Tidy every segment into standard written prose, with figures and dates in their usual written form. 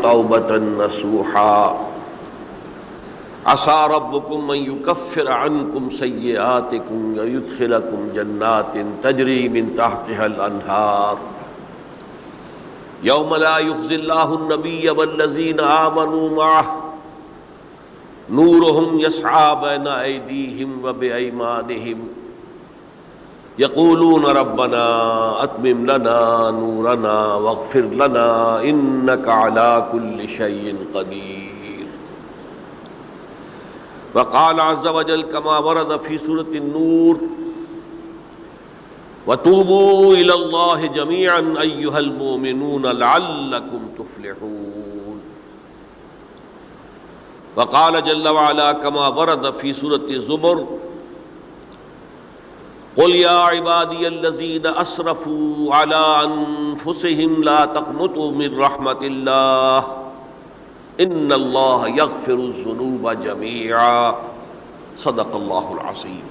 توبة نصوحا عسى ربكم أن يكفر عنكم سيئاتكم ويدخلكم جنات تجري من تحتها الأنهار يوم لا يخزي الله النبي والذين آمنوا معه نورهم يسعى بين أيديهم وبأيمانهم يقولون ربنا أتمم لنا نورنا واغفر لنا إنك على كل شيء قدير. وقال عز وجل كما ورد في سورة النور وتوبوا إلى الله جميعا أيها المؤمنون لعلكم تفلحون. وقال جل وعلا كما ورد في سورة الزمر قل يا عبادي الذين أسرفوا على أنفسهم لا تقنطوا من رحمة الله إن الله يغفر الذنوب جميعا صدق الله العظيم.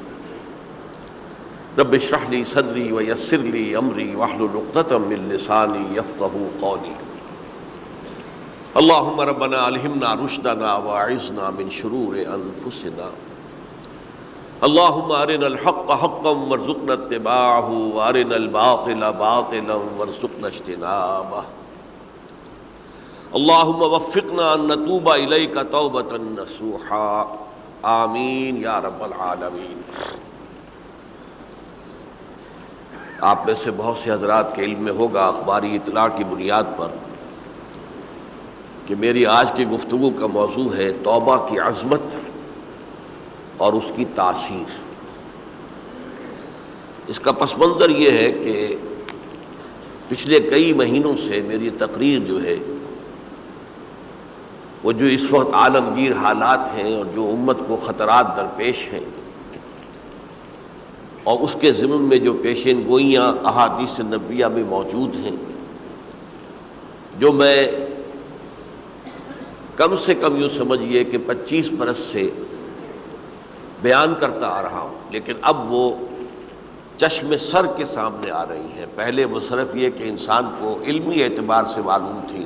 رب اشرح لي صدري ويسر لي أمري واحلل عقدة من لساني يفقهوا قولي. اللهم ربنا ألهمنا رشدنا وأعذنا من شرور أنفسنا. اللهم أرنا الحق حقا وارزقنا اتباعه وأرنا الباطل باطلا وارزقنا اجتنابه. اللهم وفقنا أن نتوب إليك توبة نصوحا آمین یا رب العالمین. آپ میں سے بہت سے حضرات کے علم میں ہوگا اخباری اطلاع کی بنیاد پر کہ میری آج کی گفتگو کا موضوع ہے توبہ کی عظمت اور اس کی تاثیر. اس کا پس منظر یہ ہے کہ پچھلے کئی مہینوں سے میری تقریر جو ہے وہ جو اس وقت عالمگیر حالات ہیں اور جو امت کو خطرات درپیش ہیں اور اس کے ضمن میں جو پیشین گوئیاں احادیث نبویہ میں موجود ہیں، جو میں کم سے کم یوں سمجھیے کہ 25 برس سے بیان کرتا آ رہا ہوں، لیکن اب وہ چشم سر کے سامنے آ رہی ہیں. پہلے وہ صرف یہ کہ انسان کو علمی اعتبار سے معلوم تھی،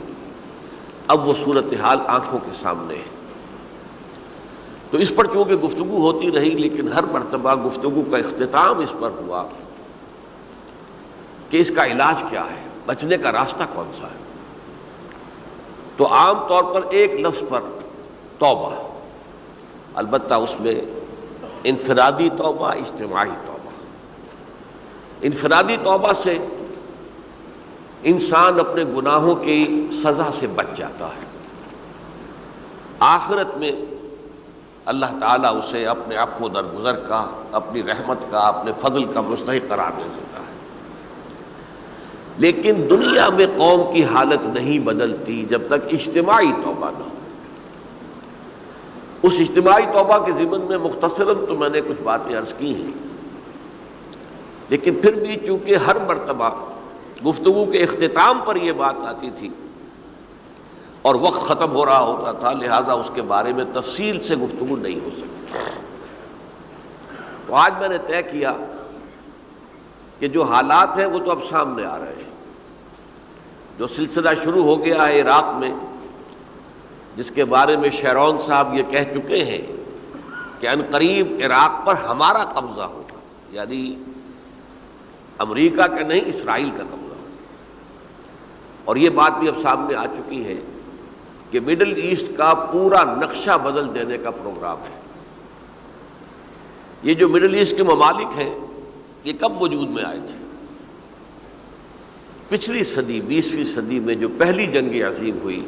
اب وہ صورتحال آنکھوں کے سامنے ہے. تو اس پر چونکہ گفتگو ہوتی رہی، لیکن ہر مرتبہ گفتگو کا اختتام اس پر ہوا کہ اس کا علاج کیا ہے، بچنے کا راستہ کون سا ہے. تو عام طور پر ایک لفظ پر توبہ، البتہ اس میں انفرادی توبہ، اجتماعی توبہ. انفرادی توبہ سے انسان اپنے گناہوں کی سزا سے بچ جاتا ہے. آخرت میں اللہ تعالیٰ اسے اپنے عفو و درگزر کا، اپنی رحمت کا، اپنے فضل کا مستحق قرار دے دیتا ہے. لیکن دنیا میں قوم کی حالت نہیں بدلتی جب تک اجتماعی توبہ نہ ہو. اس اجتماعی توبہ کے ضمن میں مختصراً تو میں نے کچھ باتیں عرض کی ہیں، لیکن پھر بھی چونکہ ہر مرتبہ گفتگو کے اختتام پر یہ بات آتی تھی اور وقت ختم ہو رہا ہوتا تھا، لہذا اس کے بارے میں تفصیل سے گفتگو نہیں ہو سکتی. تو آج میں نے طے کیا کہ جو حالات ہیں وہ تو اب سامنے آ رہے ہیں. جو سلسلہ شروع ہو گیا ہے عراق میں، جس کے بارے میں شیرون صاحب یہ کہہ چکے ہیں کہ عنقریب عراق پر ہمارا قبضہ ہوگا، یعنی امریکہ کا نہیں، اسرائیل کا قبضہ ہوگا. اور یہ بات بھی اب سامنے آ چکی ہے کہ مڈل ایسٹ کا پورا نقشہ بدل دینے کا پروگرام ہے. یہ جو مڈل ایسٹ کے ممالک ہیں یہ کب وجود میں آئے تھے؟ پچھلی صدی، 20ویں صدی میں جو پہلی جنگ عظیم ہوئی،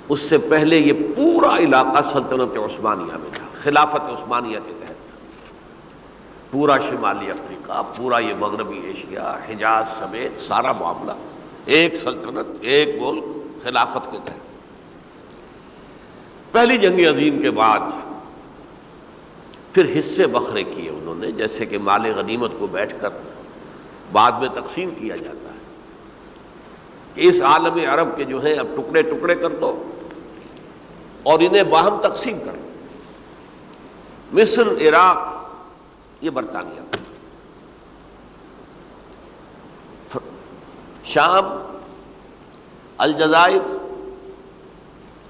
اس سے پہلے یہ پورا علاقہ سلطنت عثمانیہ میں تھا، خلافت عثمانیہ کے تحت. پورا شمالی افریقہ، پورا یہ مغربی ایشیا، حجاز سمیت سارا معاملہ ایک سلطنت، ایک ملک، خلافت کے تحت. پہلی جنگ عظیم کے بعد پھر حصے بکھرے کیے انہوں نے، جیسے کہ مال غنیمت کو بیٹھ کر بعد میں تقسیم کیا جاتا ہے کہ اس عالم عرب کے جو ہیں اب ٹکڑے ٹکڑے کر دو اور انہیں باہم تقسیم کر دو. مصر، عراق یہ برطانیہ، شام، الجزائر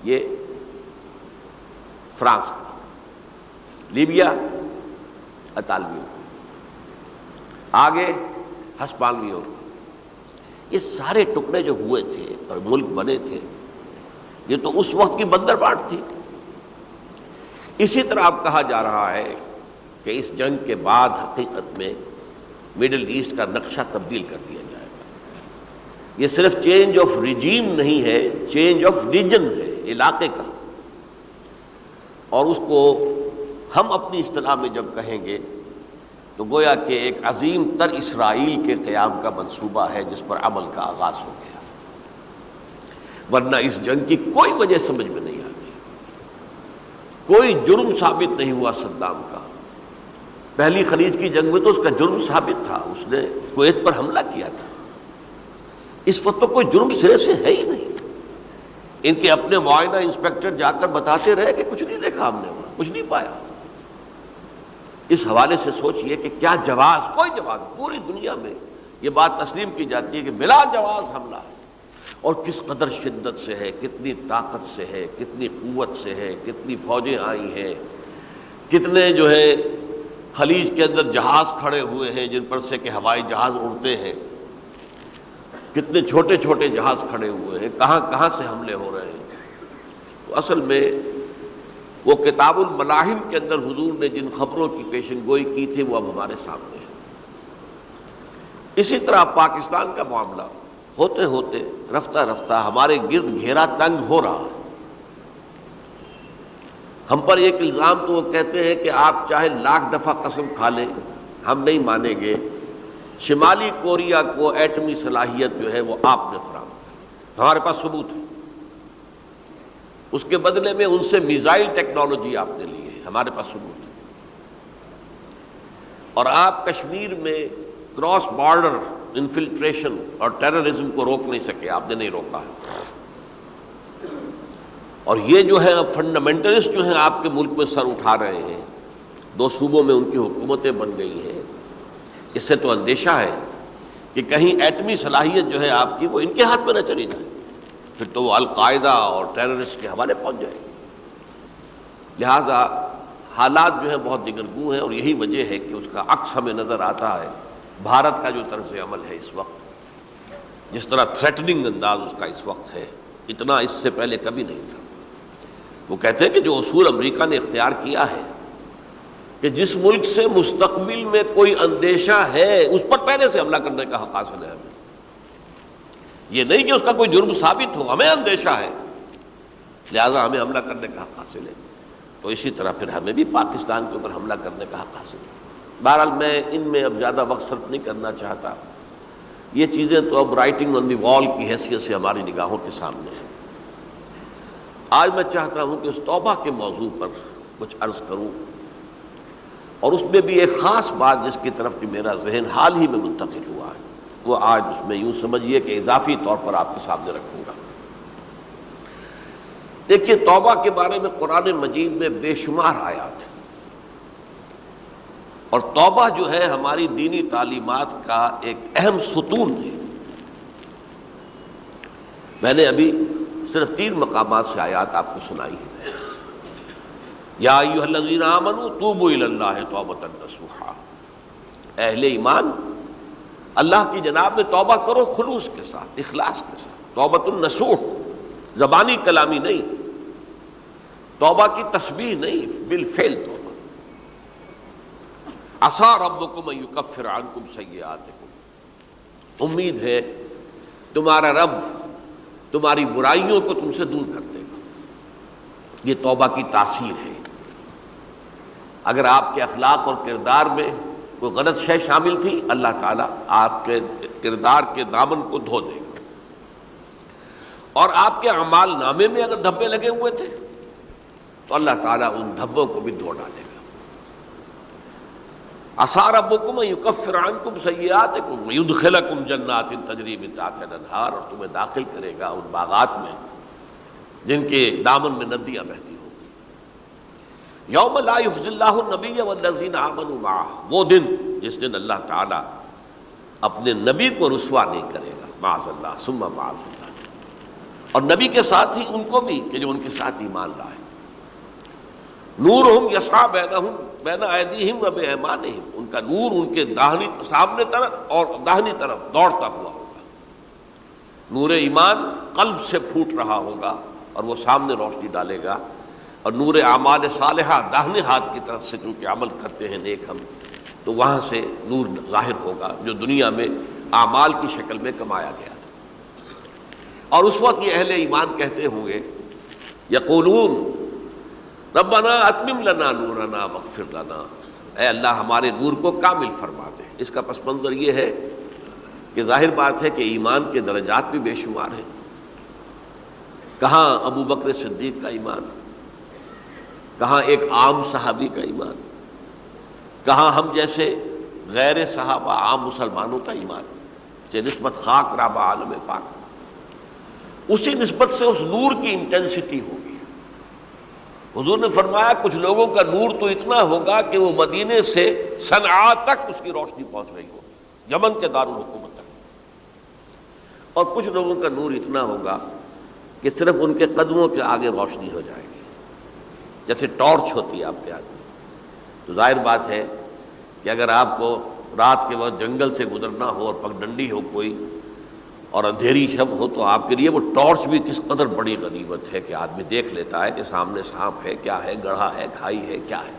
یہ فرانس کا، لیبیا اطالویوں کا، آگے ہسپانویوں کا۔ یہ سارے ٹکڑے جو ہوئے تھے اور ملک بنے تھے، یہ تو اس وقت کی بندربانٹ تھی۔ اسی طرح اب کہا جا رہا ہے کہ اس جنگ کے بعد حقیقت میں مڈل ایسٹ کا نقشہ تبدیل کر دیا جائے گا۔ یہ صرف چینج آف ریجیم نہیں ہے، چینج آف ریجن ہے، علاقے کا۔ اور اس کو ہم اپنی اصطلاح میں جب کہیں گے تو گویا کہ ایک عظیم تر اسرائیل کے قیام کا منصوبہ ہے جس پر عمل کا آغاز ہو گیا۔ ورنہ اس جنگ کی کوئی وجہ سمجھ میں نہیں آتی، کوئی جرم ثابت نہیں ہوا صدام کا۔ پہلی خلیج کی جنگ میں تو اس کا جرم ثابت تھا، اس نے کویت پر حملہ کیا تھا۔ اس وقت تو کوئی جرم سرے سے ہے ہی نہیں۔ ان کے اپنے معائنہ انسپیکٹر جا کر بتاتے رہے کہ کچھ نہیں دیکھا ہم نے، وہاں کچھ نہیں پایا۔ اس حوالے سے سوچئے کہ کیا جواز، کوئی جواز پوری دنیا میں یہ بات تسلیم کی جاتی ہے کہ بلا جواز حملہ ہے، اور کس قدر شدت سے ہے، کتنی طاقت سے ہے، کتنی قوت سے ہے، کتنی فوجیں آئی ہیں، کتنے جو ہے خلیج کے اندر جہاز کھڑے ہوئے ہیں جن پر سے کہ ہوائی جہاز اڑتے ہیں، کتنے چھوٹے چھوٹے جہاز کھڑے ہوئے ہیں، کہاں کہاں سے حملے ہو رہے ہیں۔ تو اصل میں وہ کتاب الملاحم کے اندر حضور نے جن خبروں کی پیشن گوئی کی تھی وہ اب ہمارے سامنے ہے۔ اسی طرح پاکستان کا معاملہ ہوتے ہوتے رفتہ رفتہ ہمارے گرد گھیرا تنگ ہو رہا ہے۔ ہم پر ایک الزام تو وہ کہتے ہیں کہ آپ چاہے لاکھ دفعہ قسم کھا لیں ہم نہیں مانیں گے، شمالی کوریا کو ایٹمی صلاحیت جو ہے وہ آپ نے فراہم کی، ہمارے پاس ثبوت ہے۔ اس کے بدلے میں ان سے میزائل ٹیکنالوجی آپ نے لی ہے، ہمارے پاس ثبوت ہے۔ اور آپ کشمیر میں کراس بارڈر انفلٹریشن اور ٹیررزم کو روک نہیں سکے، آپ نے نہیں روکا ہے۔ اور یہ جو ہے فنڈامنٹلسٹ جو ہیں آپ کے ملک میں سر اٹھا رہے ہیں، 2 صوبوں میں ان کی حکومتیں بن گئی ہیں، اس سے تو اندیشہ ہے کہ کہیں ایٹمی صلاحیت جو ہے آپ کی وہ ان کے ہاتھ میں نہ چلی جائے، پھر تو وہ القاعدہ اور ٹیررسٹ کے حوالے پہنچ جائے گی۔ لہٰذا حالات جو ہیں بہت دگرگوں ہیں، اور یہی وجہ ہے کہ اس کا عکس ہمیں نظر آتا ہے بھارت کا جو طرز عمل ہے اس وقت، جس طرح تھریٹننگ انداز اس کا اس وقت ہے، اتنا اس سے پہلے کبھی نہیں تھا۔ وہ کہتے ہیں کہ جو اصول امریکہ نے اختیار کیا ہے کہ جس ملک سے مستقبل میں کوئی اندیشہ ہے اس پر پہلے سے حملہ کرنے کا حق حاصل ہے ہمیں، یہ نہیں کہ اس کا کوئی جرم ثابت ہو، ہمیں اندیشہ ہے لہذا ہمیں حملہ کرنے کا حق حاصل ہے، تو اسی طرح پھر ہمیں بھی پاکستان کے اوپر حملہ کرنے کا حق حاصل ہے۔ بہرحال میں ان میں اب زیادہ وقت صرف نہیں کرنا چاہتا، یہ چیزیں تو اب رائٹنگ آن دی وال کی حیثیت سے ہماری نگاہوں کے سامنے ہیں۔ آج میں چاہتا ہوں کہ اس توبہ کے موضوع پر کچھ عرض کروں، اور اس میں بھی ایک خاص بات جس کی طرف کہ میرا ذہن حال ہی میں منتقل ہوا ہے، وہ آج اس میں یوں سمجھیے کہ اضافی طور پر آپ کے سامنے رکھوں گا۔ دیکھیے، توبہ کے بارے میں قرآن مجید میں بے شمار آیات ہیں، اور توبہ جو ہے ہماری دینی تعلیمات کا ایک اہم ستون ہے۔ میں نے ابھی صرف 3 مقامات سے آیات آپ کو سنائی ہے۔ یا ایھا الذین آمنوا توبوا الی اللہ توبۃ نصوحا، اہل ایمان اللہ کی جناب میں توبہ کرو خلوص کے ساتھ، اخلاص کے ساتھ، توبۃ النصوح، زبانی کلامی نہیں، توبہ کی تسبیح نہیں، بالفعل توبہ۔ عسیٰ ربکم ان یکفر عنکم سیئاتکم، امید ہے تمہارا رب تمہاری برائیوں کو تم سے دور کر دے گا۔ یہ توبہ کی تاثیر ہے۔ اگر آپ کے اخلاق اور کردار میں کوئی غلط شے شامل تھی، اللہ تعالیٰ آپ کے کردار کے دامن کو دھو دے گا، اور آپ کے اعمال نامے میں اگر دھبے لگے ہوئے تھے تو اللہ تعالیٰ ان دھبوں کو بھی دھو ڈالے گا۔ عسیٰ ربکم ان یکفر عنکم سیئاتکم ویدخلکم جنات تجری من تحتہا الانہار، اور تمہیں داخل کرے گا ان باغات میں جن کے دامن میں ندیاں بہتی ہوں گی۔ یوم لا یخزی اللہ النبی والذین آمنوا معہ، وہ دن جس دن اللہ تعالیٰ اپنے نبی کو رسوا نہیں کرے گا، معاذ اللہ ثم معاذ اللہ۔ اور نبی کے ساتھ ہی ان کو بھی کہ جو ان کے ساتھ ایمان لائے. نورہم یسعی بین ایدیہم و بایمانہم، ان کا نور ان کے سامنے طرف اور داہنی طرف دوڑتا ہوا ہوگا. نور ایمان قلب سے پھوٹ رہا ہوگا اور وہ سامنے روشنی ڈالے گا، اور نور اعمال صالحہ داہنے ہاتھ کی طرف سے چونکہ عمل کرتے ہیں نیک ہم، تو وہاں سے نور ظاہر ہوگا جو دنیا میں اعمال کی شکل میں کمایا گیا تھا. اور اس وقت یہ اہل ایمان کہتے ہوں گے یقولون ربنا اتمم لنا نورنا واغفر لنا، اے اللہ ہمارے نور کو کامل فرما دے. اس کا پس منظر یہ ہے کہ ظاہر بات ہے کہ ایمان کے درجات بھی بے شمار ہیں. کہاں ابو بکر صدیق کا ایمان، کہاں ایک عام صحابی کا ایمان، کہاں ہم جیسے غیر صحابہ عام مسلمانوں کا ایمان، کہ نسبت خاک رابع عالم پاک، اسی نسبت سے اس نور کی انٹینسٹی ہوگی. حضور نے فرمایا کچھ لوگوں کا نور تو اتنا ہوگا کہ وہ مدینے سے صنعاء تک اس کی روشنی پہنچ رہی ہوگی، یمن کے دارالحکومت تک. اور کچھ لوگوں کا نور اتنا ہوگا کہ صرف ان کے قدموں کے آگے روشنی ہو جائے گی، جیسے ٹارچ ہوتی ہے آپ کے ہاتھ میں. تو ظاہر بات ہے کہ اگر آپ کو رات کے وقت جنگل سے گزرنا ہو اور پگڈنڈی ہو کوئی اور اندھیری شب ہو، تو آپ کے لیے وہ ٹارچ بھی کس قدر بڑی غنیمت ہے کہ آدمی دیکھ لیتا ہے کہ سامنے سانپ ہے، کیا ہے، گڑھا ہے، کھائی ہے، کیا ہے.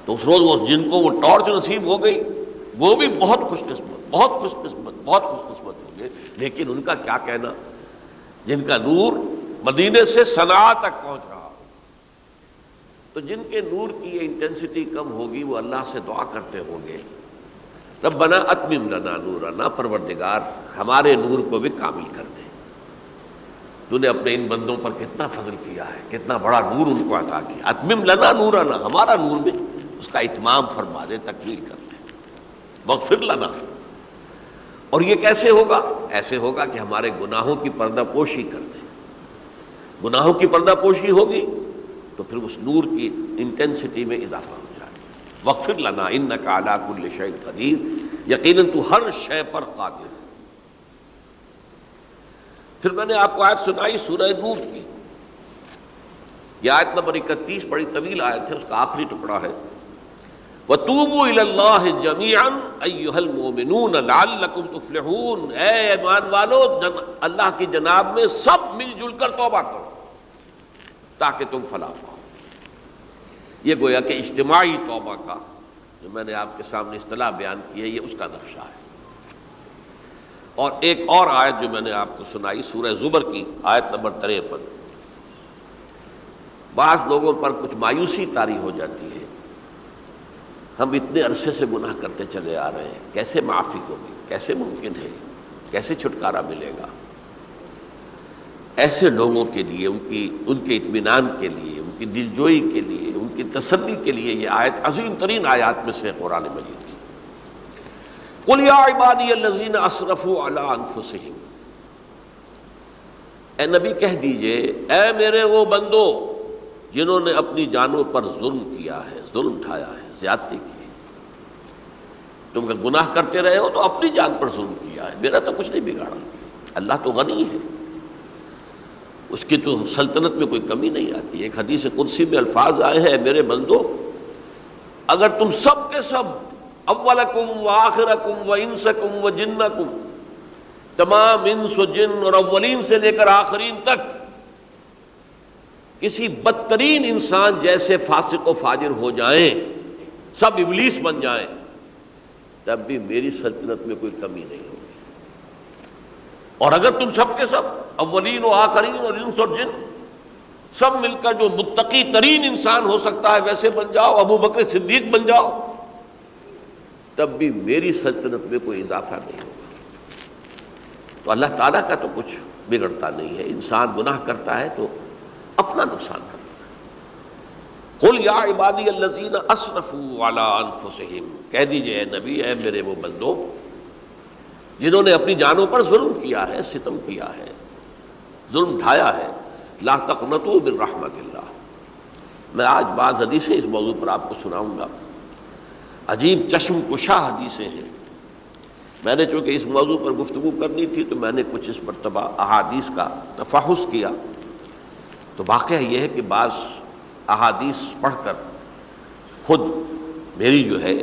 تو اس روز وہ جن کو وہ ٹارچ نصیب ہو گئی وہ بھی بہت خوش قسمت، بہت خوش قسمت، بہت خوش قسمت ہوں گے. لیکن ان کا کیا کہنا جن کا نور مدینے سے صنعاء تک پہنچ رہا ہو. تو جن کے نور کی یہ انٹینسٹی کم ہوگی وہ اللہ سے دعا کرتے ہوں گے ربنا اتمم لنا نورنا، پروردگار ہمارے نور کو بھی کامل کر دے. تو نے اپنے ان بندوں پر کتنا فضل کیا ہے، کتنا بڑا نور ان کو عطا کیا. اتمم لنا نورنا، ہمارا نور بھی اس کا اتمام فرما دے، تکمیل کر دے. واغفر لنا، اور یہ کیسے ہوگا؟ ایسے ہوگا کہ ہمارے گناہوں کی پردہ پوشی کر دے. گناہوں کی پردہ پوشی ہوگی تو پھر اس نور کی انٹینسٹی میں اضافہ ہو جائے. واغفر لنا انک علی کل شیء قدیر، یقیناً تو ہر شے پر قادر ہے. پھر میں نے آپ کو آیت سنائی سورہ نور کی، یہ آیت نمبر 31 بڑی طویل آیت ہے، اس کا آخری ٹکڑا ہے وَتُوبُوا إِلَى اللَّهِ جَمِيعًا أَيُّهَا الْمُؤْمِنُونَ لَعَلَّكُمْ تُفْلِحُونَ، اے ایمان والو اللہ کی جناب میں سب مل جل کر توبہ کرو تاکہ تم فلاح پاؤ. یہ گویا کہ اجتماعی توبہ کا جو میں نے آپ کے سامنے اصطلاح بیان کی ہے، یہ اس کا نقشہ ہے. اور ایک اور آیت جو میں نے آپ کو سنائی سورہ زمر کی آیت نمبر 53. بعض لوگوں پر کچھ مایوسی طاری ہو جاتی ہے، ہم اتنے عرصے سے گناہ کرتے چلے آ رہے ہیں، کیسے معافی ہوگی، کیسے ممکن ہے، کیسے چھٹکارا ملے گا. ایسے لوگوں کے لیے ان کے اطمینان کے لیے، ان کی دلجوئی کے لیے، ان کی تسلی کے لیے یہ آیت عظیم ترین آیات میں سے قرآن مجید کی. قل یا عبادی الذین اسرفوا علی انفسہم، اے نبی کہہ دیجئے اے میرے وہ بندو جنہوں نے اپنی جانوں پر ظلم کیا ہے، ظلم اٹھایا ہے، زیادتی کی ہے. تم اگر گناہ کرتے رہے ہو تو اپنی جان پر ظلم کیا ہے، میرا تو کچھ نہیں بگاڑا. اللہ تو غنی ہے، اس کی تو سلطنت میں کوئی کمی نہیں آتی. ایک حدیث قدسی میں الفاظ آئے ہیں میرے بندو اگر تم سب کے سب اولکم و آخرکم و انسکم و جنکم، تمام انس و جن اور اولین سے لے کر آخرین تک کسی بدترین انسان جیسے فاسق و فاجر ہو جائیں، سب ابلیس بن جائیں، تب بھی میری سلطنت میں کوئی کمی نہیں ہوگی. اور اگر تم سب کے سب اولین و آخرین اور انس اور جن سب مل کر جو متقی ترین انسان ہو سکتا ہے ویسے بن جاؤ، ابو بکر صدیق بن جاؤ، تب بھی میری سلطنت میں کوئی اضافہ نہیں ہوگا. تو اللہ تعالیٰ کا تو کچھ بگڑتا نہیں ہے. انسان گناہ کرتا ہے تو اپنا نقصان کرتا ہے. قل یا عبادی الذین اسرفوا علی انفسہم، کہہ دیجئے اے نبی اے میرے وہ بندو جنہوں نے اپنی جانوں پر ظلم کیا ہے، ستم کیا ہے، ظلم اٹھایا ہے، لا تقنطوا من رحمت اللہ. میں آج بعض حدیثیں اس موضوع پر آپ کو سناؤں گا، عجیب چشم کشا حدیثیں ہیں. میں نے چونکہ اس موضوع پر گفتگو کرنی تھی تو میں نے کچھ اس مرتبہ احادیث کا تفحص کیا، تو واقعہ یہ ہے کہ بعض احادیث پڑھ کر خود میری جو ہے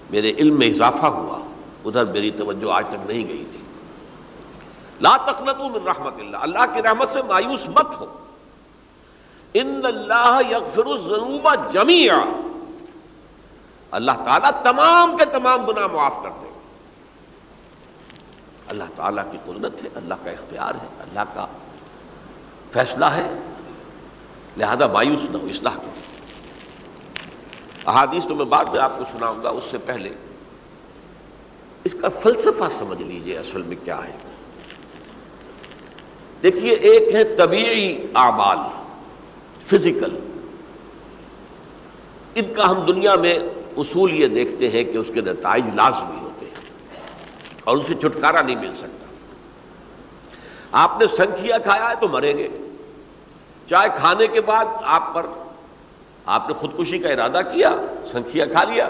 میرے علم میں اضافہ ہوا، ادھر میری توجہ آج تک نہیں گئی تھی۔ لا تقنطوا من رحمت اللہ، اللہ کی رحمت سے مایوس مت ہو۔ ان اللہ یغفر الذنوب جميعا، اللہ تعالیٰ تمام کے تمام گناہ معاف کر دے گا۔ اللہ تعالیٰ کی قدرت ہے، اللہ کا اختیار ہے، اللہ کا فیصلہ ہے، لہذا مایوس نہ ہو، اصلاح کرو۔ احادیث تو میں بعد میں آپ کو سناؤں گا، اس سے پہلے اس کا فلسفہ سمجھ لیجئے اصل میں کیا ہے۔ دیکھیے، ایک ہے طبیعی اعمال، فزیکل، ان کا ہم دنیا میں اصول یہ دیکھتے ہیں کہ اس کے نتائج لازمی ہوتے ہیں اور ان سے چھٹکارا نہیں مل سکتا۔ آپ نے سنکھیا کھایا ہے تو مریں گے، چائے کھانے کے بعد آپ نے خودکشی کا ارادہ کیا، سنکھیا کھا لیا،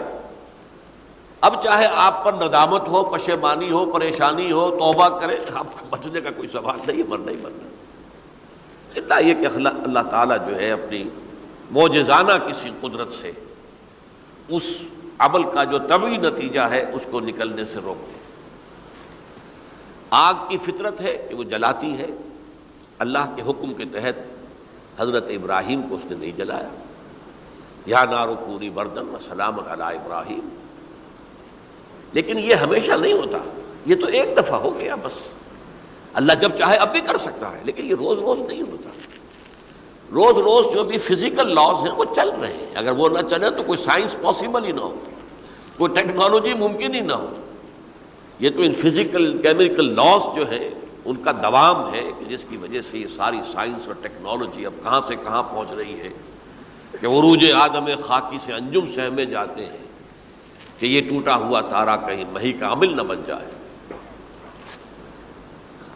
اب چاہے آپ پر ندامت ہو، پشیمانی ہو، پریشانی ہو، توبہ کرے، آپ کو بچنے کا کوئی سوال نہیں، مرنا ہی مرنا۔ اتنا یہ کہ اللہ تعالیٰ جو ہے اپنی معجزانہ کسی قدرت سے اس عمل کا جو طبعی نتیجہ ہے اس کو نکلنے سے روک دے۔ آگ کی فطرت ہے کہ وہ جلاتی ہے، اللہ کے حکم کے تحت حضرت ابراہیم کو اس نے نہیں جلایا، یا نار کونی بردن وسلام علی ابراہیم۔ لیکن یہ ہمیشہ نہیں ہوتا، یہ تو ایک دفعہ ہو گیا بس۔ اللہ جب چاہے اب بھی کر سکتا ہے، لیکن یہ روز روز نہیں ہوتا۔ روز روز جو بھی فزیکل لاز ہیں وہ چل رہے ہیں، اگر وہ نہ چلے تو کوئی سائنس پاسبل ہی نہ ہو، کوئی ٹیکنالوجی ممکن ہی نہ ہو۔ یہ تو ان فزیکل کیمیکل لاز جو ہیں ان کا دوام ہے کہ جس کی وجہ سے یہ ساری سائنس اور ٹیکنالوجی اب کہاں سے کہاں پہنچ رہی ہے کہ عروج آدم خاکی سے انجم سہمے جاتے ہیں کہ یہ ٹوٹا ہوا تارا کہیں مہی کا عامل نہ بن جائے۔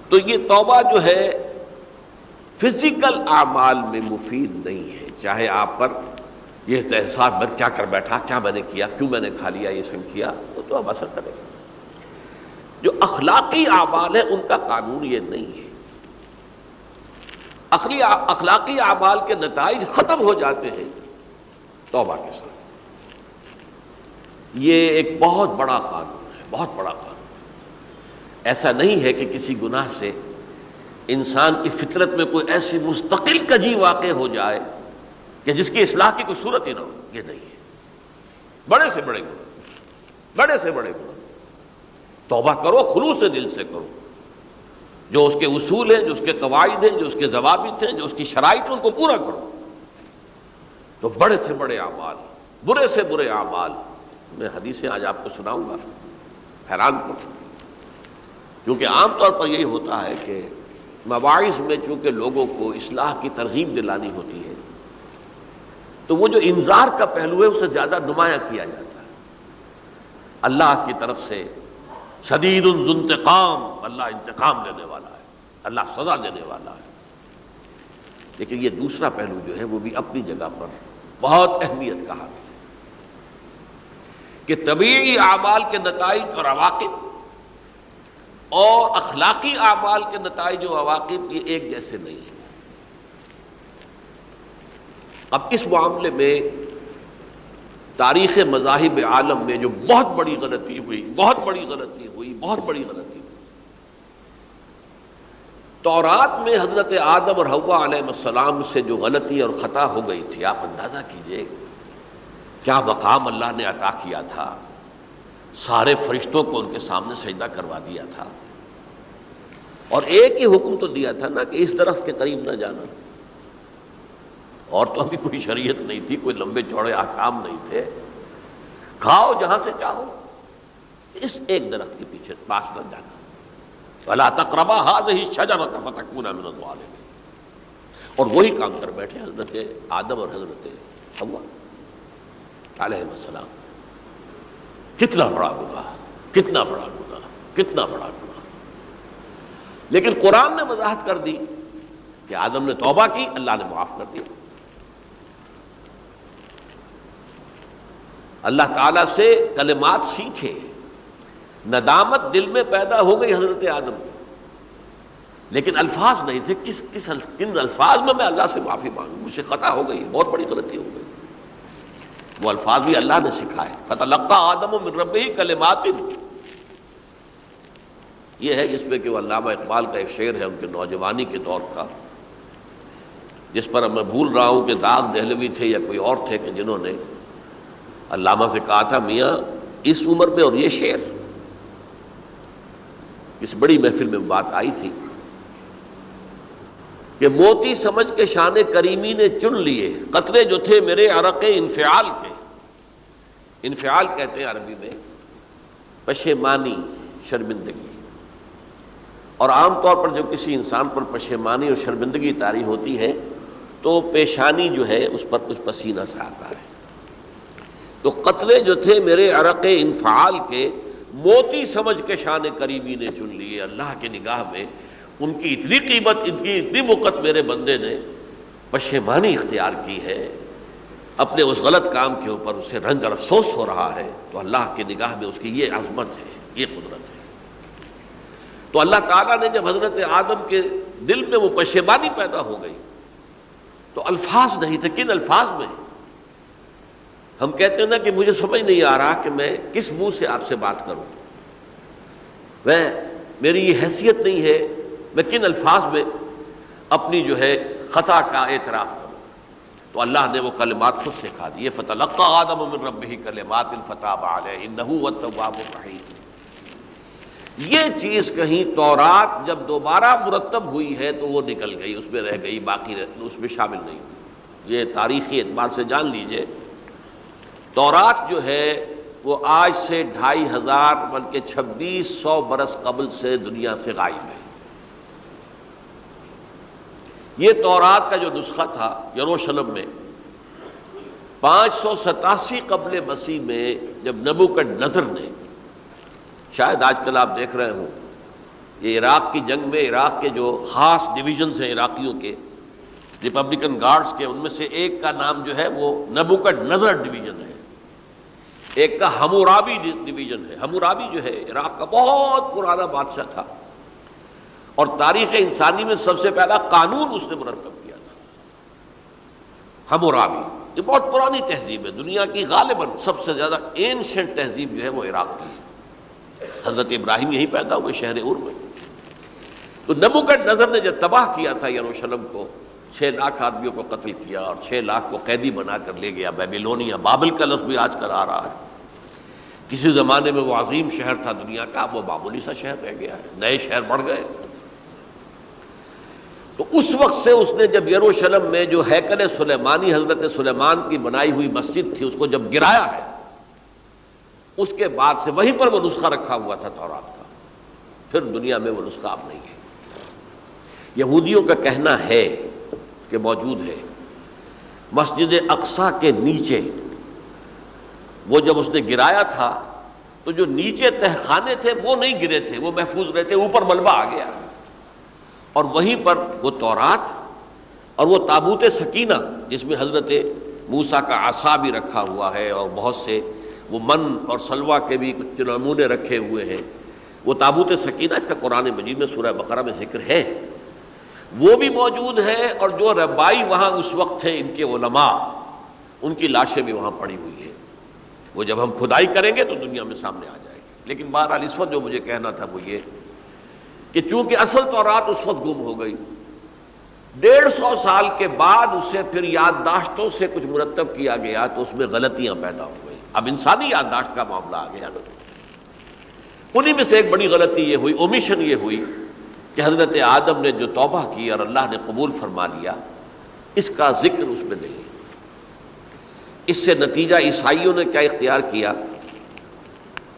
تو یہ توبہ جو ہے فزیکل اعمال میں مفید نہیں ہے، چاہے آپ پر یہ احساس میں کیا کر بیٹھا، کیا میں نے کیا، کیوں میں نے کھا لیا یہ سنکھیا، تو اب اثر کرے گا۔ جو اخلاقی اعمال ہیں ان کا قانون یہ نہیں ہے۔ اخلاقی اعمال کے نتائج ختم ہو جاتے ہیں توبہ کے ساتھ۔ یہ ایک بہت بڑا قانون ہے، بہت بڑا قانون۔ ایسا نہیں ہے کہ کسی گناہ سے انسان کی فطرت میں کوئی ایسی مستقل کجی واقع ہو جائے کہ جس کی اصلاح کی کوئی صورت ہی نہ ہو، یہ نہیں ہے۔ بڑے سے بڑے گناہ، بڑے سے بڑے گناہ توبہ کرو، خلوص دل سے کرو، جو اس کے اصول ہیں، جو اس کے قواعد ہیں، جو اس کے ضوابط ہیں، جو اس کی شرائط ہیں، ان کو پورا کرو۔ تو بڑے سے بڑے اعمال، برے سے برے اعمال، میں حدیثیں آج آپ کو سناؤں گا، حیران کو، کیونکہ عام طور پر یہی ہوتا ہے کہ مواعظ میں چونکہ لوگوں کو اصلاح کی ترغیب دلانی ہوتی ہے تو وہ جو انذار کا پہلو ہے اسے زیادہ نمایاں کیا جاتا ہے۔ اللہ کی طرف سے شدید ذو انتقام، اللہ انتقام لینے والا ہے، اللہ سزا دینے والا ہے۔ لیکن یہ دوسرا پہلو جو ہے وہ بھی اپنی جگہ پر بہت اہمیت کا حامل ہے کہ طبیعی اعمال کے نتائج اور عواقب اور اخلاقی اعمال کے نتائج و عواقب یہ ایک جیسے نہیں ہیں۔ اب اس معاملے میں تاریخ مذاہب عالم میں جو بہت بڑی غلطی ہوئی، بہت بڑی غلطی ہوئی، بہت بڑی غلطی ہوئی، تورات میں حضرت آدم اور حوا علیہ السلام سے جو غلطی اور خطا ہو گئی تھی، آپ اندازہ کیجئے کیا مقام اللہ نے عطا کیا تھا، سارے فرشتوں کو ان کے سامنے سجدہ کروا دیا تھا، اور ایک ہی حکم تو دیا تھا نا کہ اس درخت کے قریب نہ جانا، اور تو ابھی کوئی شریعت نہیں تھی، کوئی لمبے چوڑے احکام نہیں تھے، کھاؤ جہاں سے چاہو، اس ایک درخت کے پیچھے پاس نہ جانا، وَلَا تَقْرَبَا هَٰذِهِ الشَّجَرَةَ فَتَكُونَا مِنَ الظَّالِمِينَ۔ اور وہی کام کر بیٹھے حضرت آدم اور حضرت حوا علیہ السلام۔ کتنا بڑا گناہ، کتنا بڑا گناہ، کتنا بڑا گناہ۔ لیکن قرآن نے وضاحت کر دی کہ آدم نے توبہ کی، اللہ نے معاف کر دیا۔ اللہ تعالیٰ سے کلمات سیکھے، ندامت دل میں پیدا ہو گئی حضرت آدم کو، لیکن الفاظ نہیں تھے کن الفاظ میں اللہ سے معافی مانگوں، مجھ سے خطا ہو گئی، بہت بڑی غلطی ہو گئی۔ وہ الفاظ بھی اللہ نے سکھائے، فتلقى آدم من ربہ کلمات، یہ ہے جس میں کہ وہ علامہ اقبال کا ایک شعر ہے ان کے نوجوانی کے دور کا، جس پر میں بھول رہا ہوں کہ داغ دہلوی تھے یا کوئی اور تھے کہ جنہوں نے علامہ سے کہا تھا میاں اس عمر میں اور یہ شعر، اس بڑی محفل میں بات آئی تھی کہ موتی سمجھ کے شان کریمی نے چن لیے قطرے جو تھے میرے عرق انفعال کے۔ انفعال کہتے ہیں عربی میں پشیمانی، شرمندگی، اور عام طور پر جب کسی انسان پر پشیمانی اور شرمندگی طاری ہوتی ہے تو پیشانی جو ہے اس پر کچھ پسینہ سا آتا ہے۔ تو قطرے جو تھے میرے عرق انفعال کے موتی سمجھ کے شان کریمی نے چن لیے، اللہ کی نگاہ میں ان کی اتنی قیمت، ان کی اتنی وقت میرے بندے نے پشیمانی اختیار کی ہے اپنے اس غلط کام کے اوپر، اسے رنج اور افسوس ہو رہا ہے، تو اللہ کی نگاہ میں اس کی یہ عظمت ہے، یہ قدرت ہے۔ تو اللہ تعالیٰ نے جب حضرت آدم کے دل میں وہ پشیمانی پیدا ہو گئی تو الفاظ نہیں تھے، کن الفاظ میں؟ ہم کہتے ہیں نا کہ مجھے سمجھ نہیں آ رہا کہ میں کس منہ سے آپ سے بات کروں، میری یہ حیثیت نہیں ہے میں کن الفاظ میں اپنی جو ہے خطا کا اعتراف کروں۔ تو اللہ نے وہ کلمات خود سکھا دیے، فتلقى آدم من ربہ کلمات فتاب علیہ انہ هو التواب الرحیم۔ یہ چیز کہیں تورات جب دوبارہ مرتب ہوئی ہے تو وہ نکل گئی، اس میں رہ گئی، باقی اس میں شامل نہیں ہوئی۔ یہ تاریخی اعتبار سے جان لیجئے، تورات جو ہے وہ آج سے 2500 بلکہ 2600 برس قبل سے دنیا سے غائب ہے۔ یہ تورات کا جو نسخہ تھا یروشلم میں 587 قبل مسیح میں جب نبوکدنضر نے، شاید آج کل آپ دیکھ رہے ہوں یہ عراق کی جنگ میں عراق کے جو خاص ڈویژنز ہیں عراقیوں کے ریپبلکن گارڈز کے، ان میں سے ایک کا نام جو ہے وہ نبوکدنضر ڈویژن ہے، ایک کا حمورابی ڈویژن ہے۔ حمورابی جو ہے عراق کا بہت پرانا بادشاہ تھا اور تاریخ انسانی میں سب سے پہلا قانون اس نے مرتب کیا تھا، حمورابی۔ یہ بہت پرانی تہذیب ہے، دنیا کی غالباً سب سے زیادہ اینشنٹ تہذیب جو ہے وہ عراق کی ہے۔ حضرت ابراہیم یہی پیدا ہوئے شہر عور میں۔ تو نبوکدنضر نے جب تباہ کیا تھا یروشلم کو، 6 لاکھ آدمیوں کو قتل کیا اور 6 لاکھ کو قیدی بنا کر لے گیا بیبیلونیا، بابل کا لفظ بھی آج کل آ رہا ہے۔ کسی زمانے میں وہ عظیم شہر تھا دنیا کا، اب وہ معمولی سا شہر رہ گیا ہے، نئے شہر بڑھ گئے۔ تو اس وقت سے اس نے جب یروشلم میں جو ہیکل سلیمانی حضرت سلیمان کی بنائی ہوئی مسجد تھی اس کو جب گرایا ہے، اس کے بعد سے وہیں پر وہ نسخہ رکھا ہوا تھا تورات کا، پھر دنیا میں وہ نسخہ اب نہیں ہے۔ یہودیوں کا کہنا ہے کہ موجود ہے مسجد اقصیٰ کے نیچے، وہ جب اس نے گرایا تھا تو جو نیچے تہخانے تھے وہ نہیں گرے تھے، وہ محفوظ رہتے، اوپر ملبہ آ گیا، اور وہیں پر وہ تورات اور وہ تابوت سکینہ جس میں حضرت موسیٰ کا عصا بھی رکھا ہوا ہے اور بہت سے وہ من اور سلوہ کے بھی کچھ نمونے رکھے ہوئے ہیں، وہ تابوت سکینہ اس کا قرآن مجید میں سورہ بقرہ میں ذکر ہے، وہ بھی موجود ہے، اور جو ربائی وہاں اس وقت تھے ان کے علماء، ان کی لاشیں بھی وہاں پڑی ہوئی ہیں۔ وہ جب ہم کھدائی کریں گے تو دنیا میں سامنے آ جائے گی۔ لیکن بہرحال اس وقت جو مجھے کہنا تھا وہ یہ کہ چونکہ اصل تورات اس وقت گم ہو گئی، 150 سال کے بعد اسے پھر یادداشتوں سے کچھ مرتب کیا گیا تو اس میں غلطیاں پیدا ہو گئی۔ اب انسانی یادداشت کا معاملہ آ گیا نا، انہی میں سے ایک بڑی غلطی یہ ہوئی، اومیشن یہ ہوئی کہ حضرت آدم نے جو توبہ کی اور اللہ نے قبول فرما لیا، اس کا ذکر اس میں نہیں ہے۔ اس سے نتیجہ عیسائیوں نے کیا اختیار کیا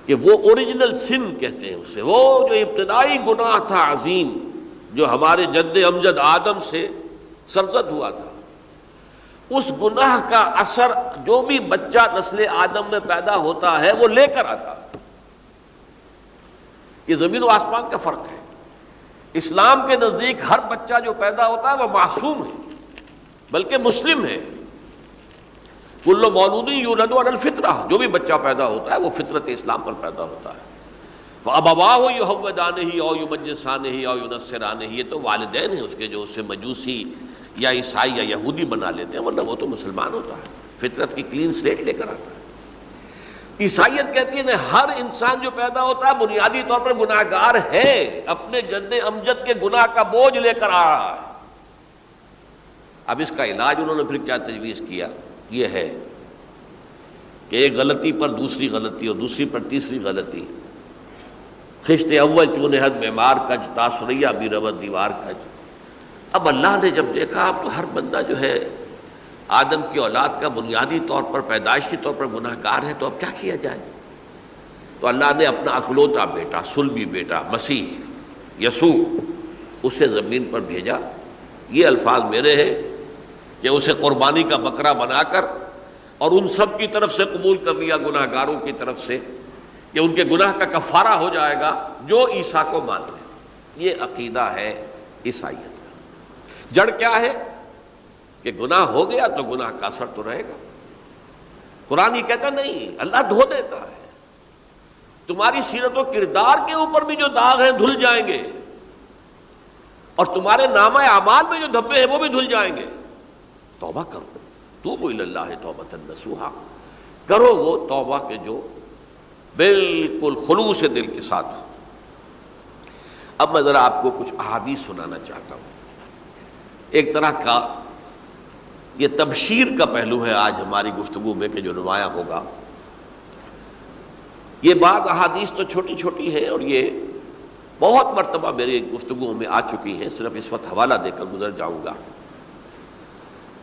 کہ وہ اوریجنل سن کہتے ہیں اسے، وہ جو ابتدائی گناہ تھا عظیم جو ہمارے جد امجد آدم سے سرزد ہوا تھا، اس گناہ کا اثر جو بھی بچہ نسل آدم میں پیدا ہوتا ہے وہ لے کر آتا ہے۔ یہ زمین و آسمان کا فرق ہے۔ اسلام کے نزدیک ہر بچہ جو پیدا ہوتا ہے وہ معصوم ہے، بلکہ مسلم ہے۔ کل مولود یولد علی الفطرہ، جو بھی بچہ پیدا ہوتا ہے وہ فطرت اسلام پر پیدا ہوتا ہے۔ فَأَبَوَاهُ يُهَوِّدَانِهِ أَوْ يُمَجِّسَانِهِ أَوْ يُنَصِّرَانِهِ، یہ تو والدین ہیں اس کے جو اسے مجوسی یا عیسائی یا یہودی بنا لیتے ہیں، ورنہ وہ تو مسلمان ہوتا ہے، فطرت کی کلین سلیٹ لے کر آتا ہے۔ عیسائیت کہتی ہے کہ ہر انسان جو پیدا ہوتا ہے بنیادی طور پر گناہگار ہے، اپنے جد امجد کے گناہ کا بوجھ لے کر آ رہا ہے۔ اب اس کا علاج انہوں نے پھر کیا تجویز کیا، یہ ہے کہ ایک غلطی پر دوسری غلطی اور دوسری پر تیسری غلطی، خشت اول چون حد معمار کج، تاثریہ بھی رود دیوار کج۔ اب اللہ نے جب دیکھا اب تو ہر بندہ جو ہے آدم کی اولاد کا بنیادی طور پر پیدائشی طور پر گناہ گار ہے، تو اب کیا کیا جائے؟ تو اللہ نے اپنا اکلوتا بیٹا، صلبی بیٹا مسیح یسوع اسے زمین پر بھیجا۔ یہ الفاظ میرے ہیں کہ اسے قربانی کا بکرا بنا کر اور ان سب کی طرف سے قبول کر لیا، گناہ گاروں کی طرف سے، کہ ان کے گناہ کا کفارہ ہو جائے گا جو عیسیٰ کو مان لے۔ یہ عقیدہ ہے عیسائیت کا۔ جڑ کیا ہے کہ گناہ ہو گیا تو گناہ کا اثر تو رہے گا۔ قرآن یہ کہتا نہیں، اللہ دھو دیتا ہے، تمہاری سیرت و کردار کے اوپر بھی جو داغ ہیں دھل جائیں گے، اور تمہارے نامہ اعمال میں جو دھبے ہیں وہ بھی دھل جائیں گے۔ توبہ کرو، توبوا الی اللہ توبۃ نصوحا، کرو وہ توبہ کے جو بالکل خلوص دل کے ساتھ ہو۔ اب میں ذرا آپ کو کچھ احادیث سنانا چاہتا ہوں۔ ایک طرح کا یہ تبشیر کا پہلو ہے آج ہماری گفتگو میں کہ جو نمایاں ہوگا۔ یہ بعض احادیث تو چھوٹی چھوٹی ہیں اور یہ بہت مرتبہ میری گفتگو میں آ چکی ہیں، صرف اس وقت حوالہ دے کر گزر جاؤں گا۔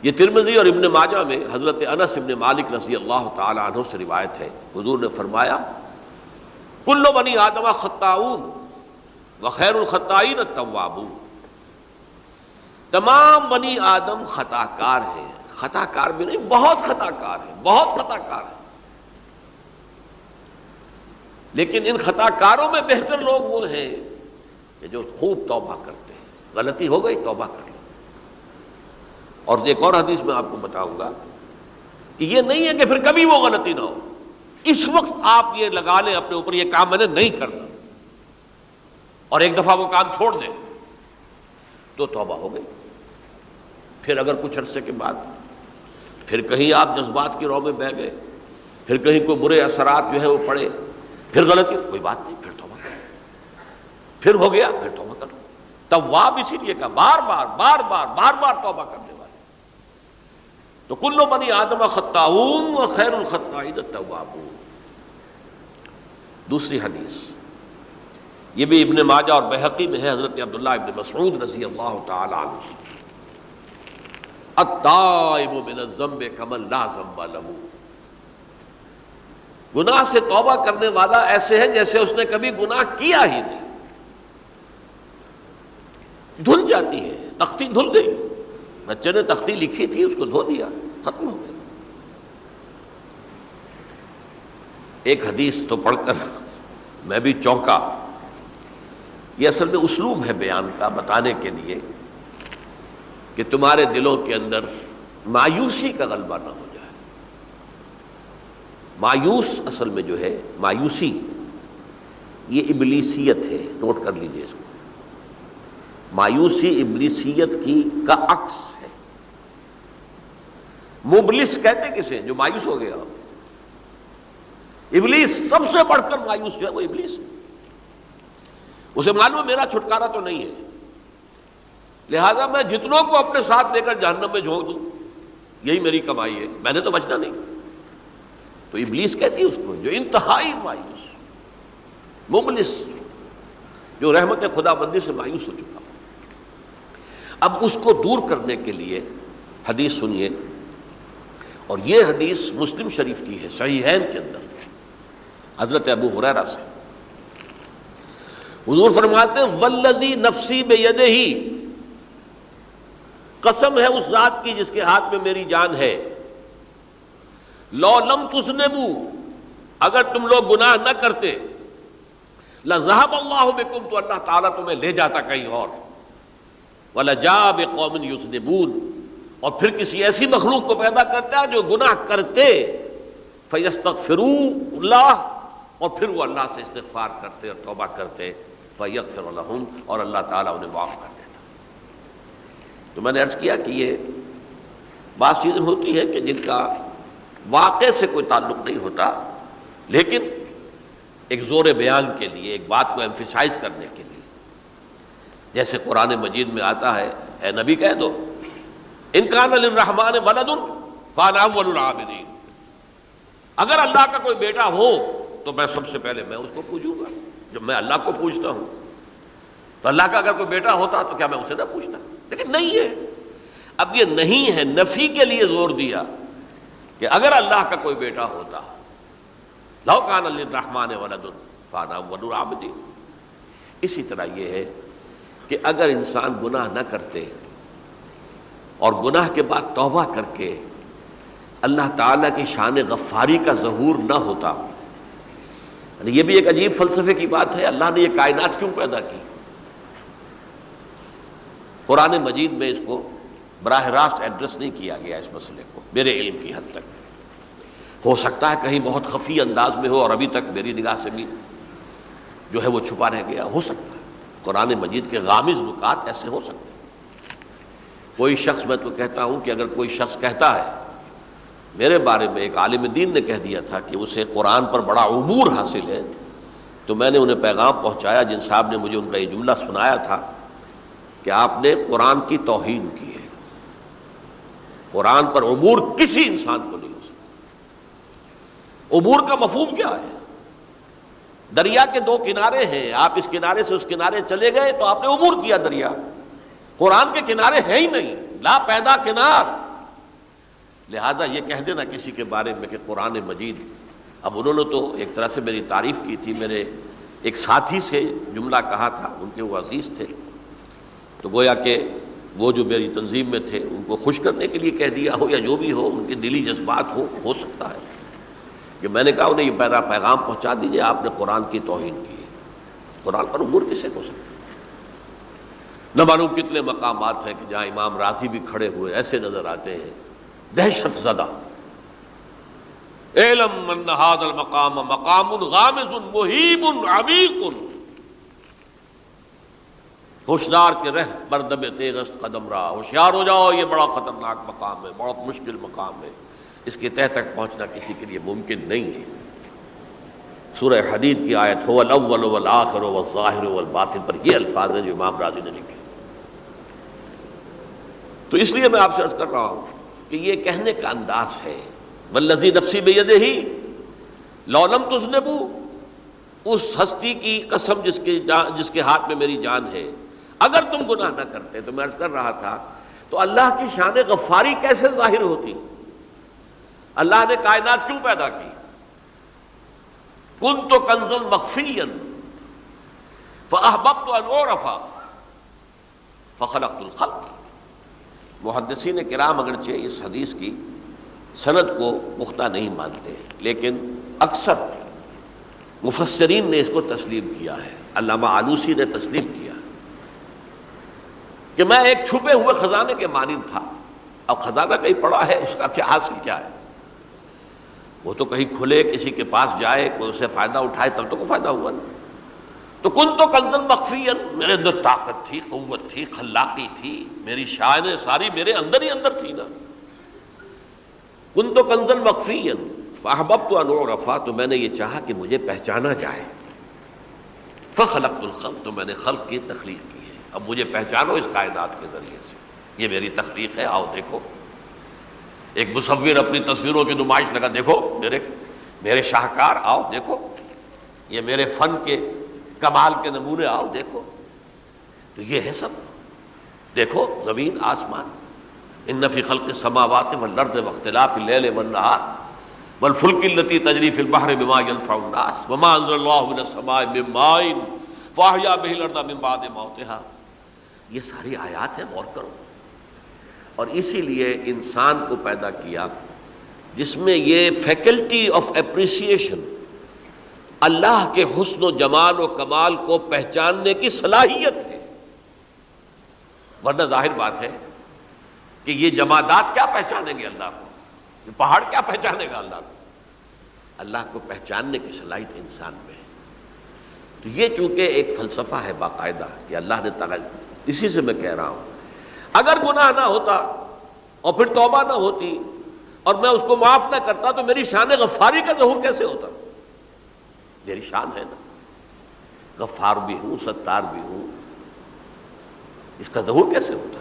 یہ ترمذی اور ابن ماجہ میں حضرت انس ابن مالک رضی اللہ تعالی عنہ سے روایت ہے، حضور نے فرمایا کل بنی آدم خطاؤون وخیر الخطائین التوابون، تمام بنی آدم خطا کار ہیں، خطا کار بھی نہیں، بہت خطا کار ہیں، بہت خطا کار ہیں، لیکن ان خطا کاروں میں بہتر لوگ وہ ہیں کہ جو خوب توبہ کرتے ہیں، غلطی ہو گئی توبہ کر لیں۔ اور ایک اور حدیث میں آپ کو بتاؤں گا کہ یہ نہیں ہے کہ پھر کبھی وہ غلطی نہ ہو، اس وقت آپ یہ لگا لیں اپنے اوپر یہ کام میں نے نہیں کرنا، اور ایک دفعہ وہ کام چھوڑ دیں تو توبہ ہو گئی۔ پھر اگر کچھ عرصے کے بعد پھر کہیں آپ جذبات کی رو میں بہہ گئے، پھر کہیں کوئی برے اثرات جو ہے وہ پڑے، پھر غلطی، کوئی بات نہیں، پھر توبہ کرو، پھر ہو گیا پھر توبہ کرو۔ تواب اسی لیے کہا بار بار بار بار بار بار توبہ کرنے والے۔ تو کل بنی آدم خطاؤون وخیر الخطائین التوابون۔ دوسری حدیث یہ بھی ابن ماجہ اور بہقی میں ہے، حضرت عبداللہ ابن مسعود رضی اللہ تعالی عنہ، التائب من الذنب کمن لا ذنب لہ، گناہ سے توبہ کرنے والا ایسے ہے جیسے اس نے کبھی گناہ کیا ہی نہیں۔ دھل جاتی ہے، تختی دھل گئی، بچے نے تختی لکھی تھی اس کو دھو دیا، ختم ہو گئی۔ ایک حدیث تو پڑھ کر میں بھی چونکا، یہ اصل میں اسلوب ہے بیان کا، بتانے کے لیے کہ تمہارے دلوں کے اندر مایوسی کا غلبہ نہ ہو جائے۔ مایوس اصل میں جو ہے مایوسی یہ ابلیسیت ہے، نوٹ کر لیجئے اس کو۔ مایوسی ابلیسیت کی کا عکس ہے۔ مبلس کہتے کسے جو مایوس ہو گیا؟ ابلیس سب سے بڑھ کر مایوس جو ہے وہ ابلیس ہے۔ اسے معلوم ہے میرا چھٹکارا تو نہیں ہے، لہذا میں جتنوں کو اپنے ساتھ لے کر جہنم میں جھونک دوں یہی میری کمائی ہے، میں نے تو بچنا نہیں۔ تو ابلیس کہتی ہے اس کو جو انتہائی مایوس، مبلس، جو رحمت خدا بندی سے مایوس ہو چکا۔ اب اس کو دور کرنے کے لیے حدیث سنیے، اور یہ حدیث مسلم شریف کی ہے، صحیحین کے اندر، حضرت ابو ہریرہ سے۔ حضور فرماتے ہیں والذی نفسی بیدہ، قسم ہے اس ذات کی جس کے ہاتھ میں میری جان ہے، لو لم تذنبوا، اگر تم لوگ گناہ نہ کرتے، لذهب اللہ بکم، تو اللہ تعالیٰ تمہیں لے جاتا کہیں اور، وَلَجَاءَ بِقَوْمٍ يُذْنِبُونَ، اور پھر کسی ایسی مخلوق کو پیدا کرتا ہے جو گناہ کرتے، فَيَسْتَغْفِرُوا اللَّهَ، اور پھر وہ اللہ سے استغفار کرتے اور توبہ کرتے فَيَغْفِرُ لَهُمْ، اور اللہ تعالیٰ انہیں معاف کر دیتا۔ تو میں نے عرض کیا کہ یہ بعض چیزیں ہوتی ہیں کہ جن کا واقع سے کوئی تعلق نہیں ہوتا، لیکن ایک زور بیان کے لیے، ایک بات کو ایمفیسائز کرنے کے لیے، جیسے قرآن مجید میں آتا ہے، اے نبی کہہ دو ان کان للرحمن ولد فانا اول العابدین، اگر اللہ کا کوئی بیٹا ہو تو میں سب سے پہلے میں اس کو پوجوں گا۔ جب میں اللہ کو پوجتا ہوں تو اللہ کا اگر کوئی بیٹا ہوتا تو کیا میں اسے نہ پوچھتا؟ لیکن نہیں ہے۔ اب یہ نہیں ہے، نفی کے لیے زور دیا کہ اگر اللہ کا کوئی بیٹا ہوتا، لو کان للرحمن ولد فانا اول العابدین۔ اسی طرح یہ ہے کہ اگر انسان گناہ نہ کرتے اور گناہ کے بعد توبہ کر کے اللہ تعالیٰ کی شان غفاری کا ظہور نہ ہوتا، یعنی یہ بھی ایک عجیب فلسفے کی بات ہے، اللہ نے یہ کائنات کیوں پیدا کی؟ قرآن مجید میں اس کو براہ راست ایڈریس نہیں کیا گیا اس مسئلے کو، میرے علم کی حد تک۔ ہو سکتا ہے کہیں بہت خفی انداز میں ہو اور ابھی تک میری نگاہ سے بھی جو ہے وہ چھپا رہ گیا، ہو سکتا ہے قرآن مجید کے غامض نکات ایسے ہو سکتے ہیں۔ کوئی شخص، میں تو کہتا ہوں کہ اگر کوئی شخص کہتا ہے، میرے بارے میں ایک عالم دین نے کہہ دیا تھا کہ اسے قرآن پر بڑا عبور حاصل ہے، تو میں نے انہیں پیغام پہنچایا، جن صاحب نے مجھے ان کا یہ جملہ سنایا تھا کہ آپ نے قرآن کی توہین کی ہے، قرآن پر عبور کسی انسان کو نہیں ہو سکتا۔ عبور کا مفہوم کیا ہے؟ دریا کے دو کنارے ہیں، آپ اس کنارے سے اس کنارے چلے گئے تو آپ نے عبور کیا دریا۔ قرآن کے کنارے ہیں ہی نہیں، لا پیدا کنار۔ لہذا یہ کہہ دینا کسی کے بارے میں کہ قرآن مجید، اب انہوں نے تو ایک طرح سے میری تعریف کی تھی، میرے ایک ساتھی سے جملہ کہا تھا، ان کے وہ عزیز تھے، تو گویا کہ وہ جو میری تنظیم میں تھے ان کو خوش کرنے کے لیے کہہ دیا ہو یا جو بھی ہو، ان کے دلی جذبات ہو سکتا ہے کہ میں نے کہا انہیں یہ میرا پیغام پہنچا دیجیے، آپ نے قرآن کی توہین کی ہے۔ قرآن پر عبور کسے ہو سکتا ہے؟ نہ معلوم کتنے مقامات ہیں کہ جہاں امام راضی بھی کھڑے ہوئے ایسے نظر آتے ہیں، دہشت زدہ، اعلم ان ھذا المقام مقام غامض مہیب عمیق، ہوشیار کے رہ بردم تیغست قدم را، ہوشیار ہو جاؤ، یہ بڑا خطرناک مقام ہے، بہت مشکل مقام ہے، اس کے تہ تک پہنچنا کسی کے لیے ممکن نہیں ہے۔ سورہ حدید کی آیت هو الاول والآخر والظاہر والباطن پر یہ الفاظ ہیں جو امام راضی نے لکھے۔ تو اس لیے میں آپ سے عرض کر رہا ہوں کہ یہ کہنے کا انداز ہے، والذی نفسی بیدہ لو لم تذنبوا، اس ہستی کی قسم جس کے ہاتھ میں میری جان ہے، اگر تم گناہ نہ کرتے، تو میں عرض کر رہا تھا تو اللہ کی شان غفاری کیسے ظاہر ہوتی؟ اللہ نے کائنات کیوں پیدا کی؟ کنت کنزا مخفیا فاحببت ان اعرف فخلقت الخلق۔ محدثین کرام اگرچہ اس حدیث کی سند کو پختہ نہیں مانتے، لیکن اکثر مفسرین نے اس کو تسلیم کیا ہے۔ علامہ آلوسی نے تسلیم کیا کہ میں ایک چھپے ہوئے خزانے کے مانند تھا۔ اب خزانہ کہیں پڑا ہے، اس کا کیا حاصل کیا ہے؟ وہ تو کہیں کھلے، کسی کے پاس جائے، کوئی اسے فائدہ اٹھائے تب تو کوئی فائدہ ہوا نا۔ تو کن تو کنزا مخفیا، میرے اندر طاقت تھی، قوت تھی، خلاقی تھی، میری شان ساری میرے اندر ہی اندر تھی نا۔ کن تو کنزا مخفیا فاحببت ان اعرف، تو میں نے یہ چاہا کہ مجھے پہچانا جائے۔ فخلقت الخلق، تو میں نے خلق کی تخلیق کی ہے، اب مجھے پہچانو اس کائنات کے ذریعے سے، یہ میری تخلیق ہے، آؤ دیکھو۔ ایک مصور اپنی تصویروں کی نمائش لگا، دیکھو میرے شاہکار، آؤ دیکھو، یہ میرے فن کے کمال کے نمونے، آؤ دیکھو۔ تو یہ ہے سب، دیکھو زمین آسمان، ان فی خلق السماوات والارض واختلاف اللیل والنہار والفلک التی تجری فی البحر بما ینفع الناس وما انزل اللہ من السماء من ماء فاحیا بہ الارض من بعد موتہا۔ یہ ساری آیات ہیں، غور کرو۔ اور اسی لیے انسان کو پیدا کیا جس میں یہ فیکلٹی آف اپریسیشن، اللہ کے حسن و جمال و کمال کو پہچاننے کی صلاحیت ہے۔ ورنہ ظاہر بات ہے کہ یہ جمادات کیا پہچانیں گے اللہ کو؟ یہ پہاڑ کیا پہچانے گا اللہ کو؟ اللہ کو پہچاننے کی صلاحیت انسان میں ہے۔ تو یہ چونکہ ایک فلسفہ ہے باقاعدہ کہ اللہ نے تعالیٰ، اسی سے میں کہہ رہا ہوں اگر گناہ نہ ہوتا اور پھر توبہ نہ ہوتی اور میں اس کو معاف نہ کرتا تو میری شان غفاری کا ظہور کیسے ہوتا؟ میری شان ہے نا، غفار بھی ہوں، ستار بھی ہوں، اس کا ظہور کیسے ہوتا؟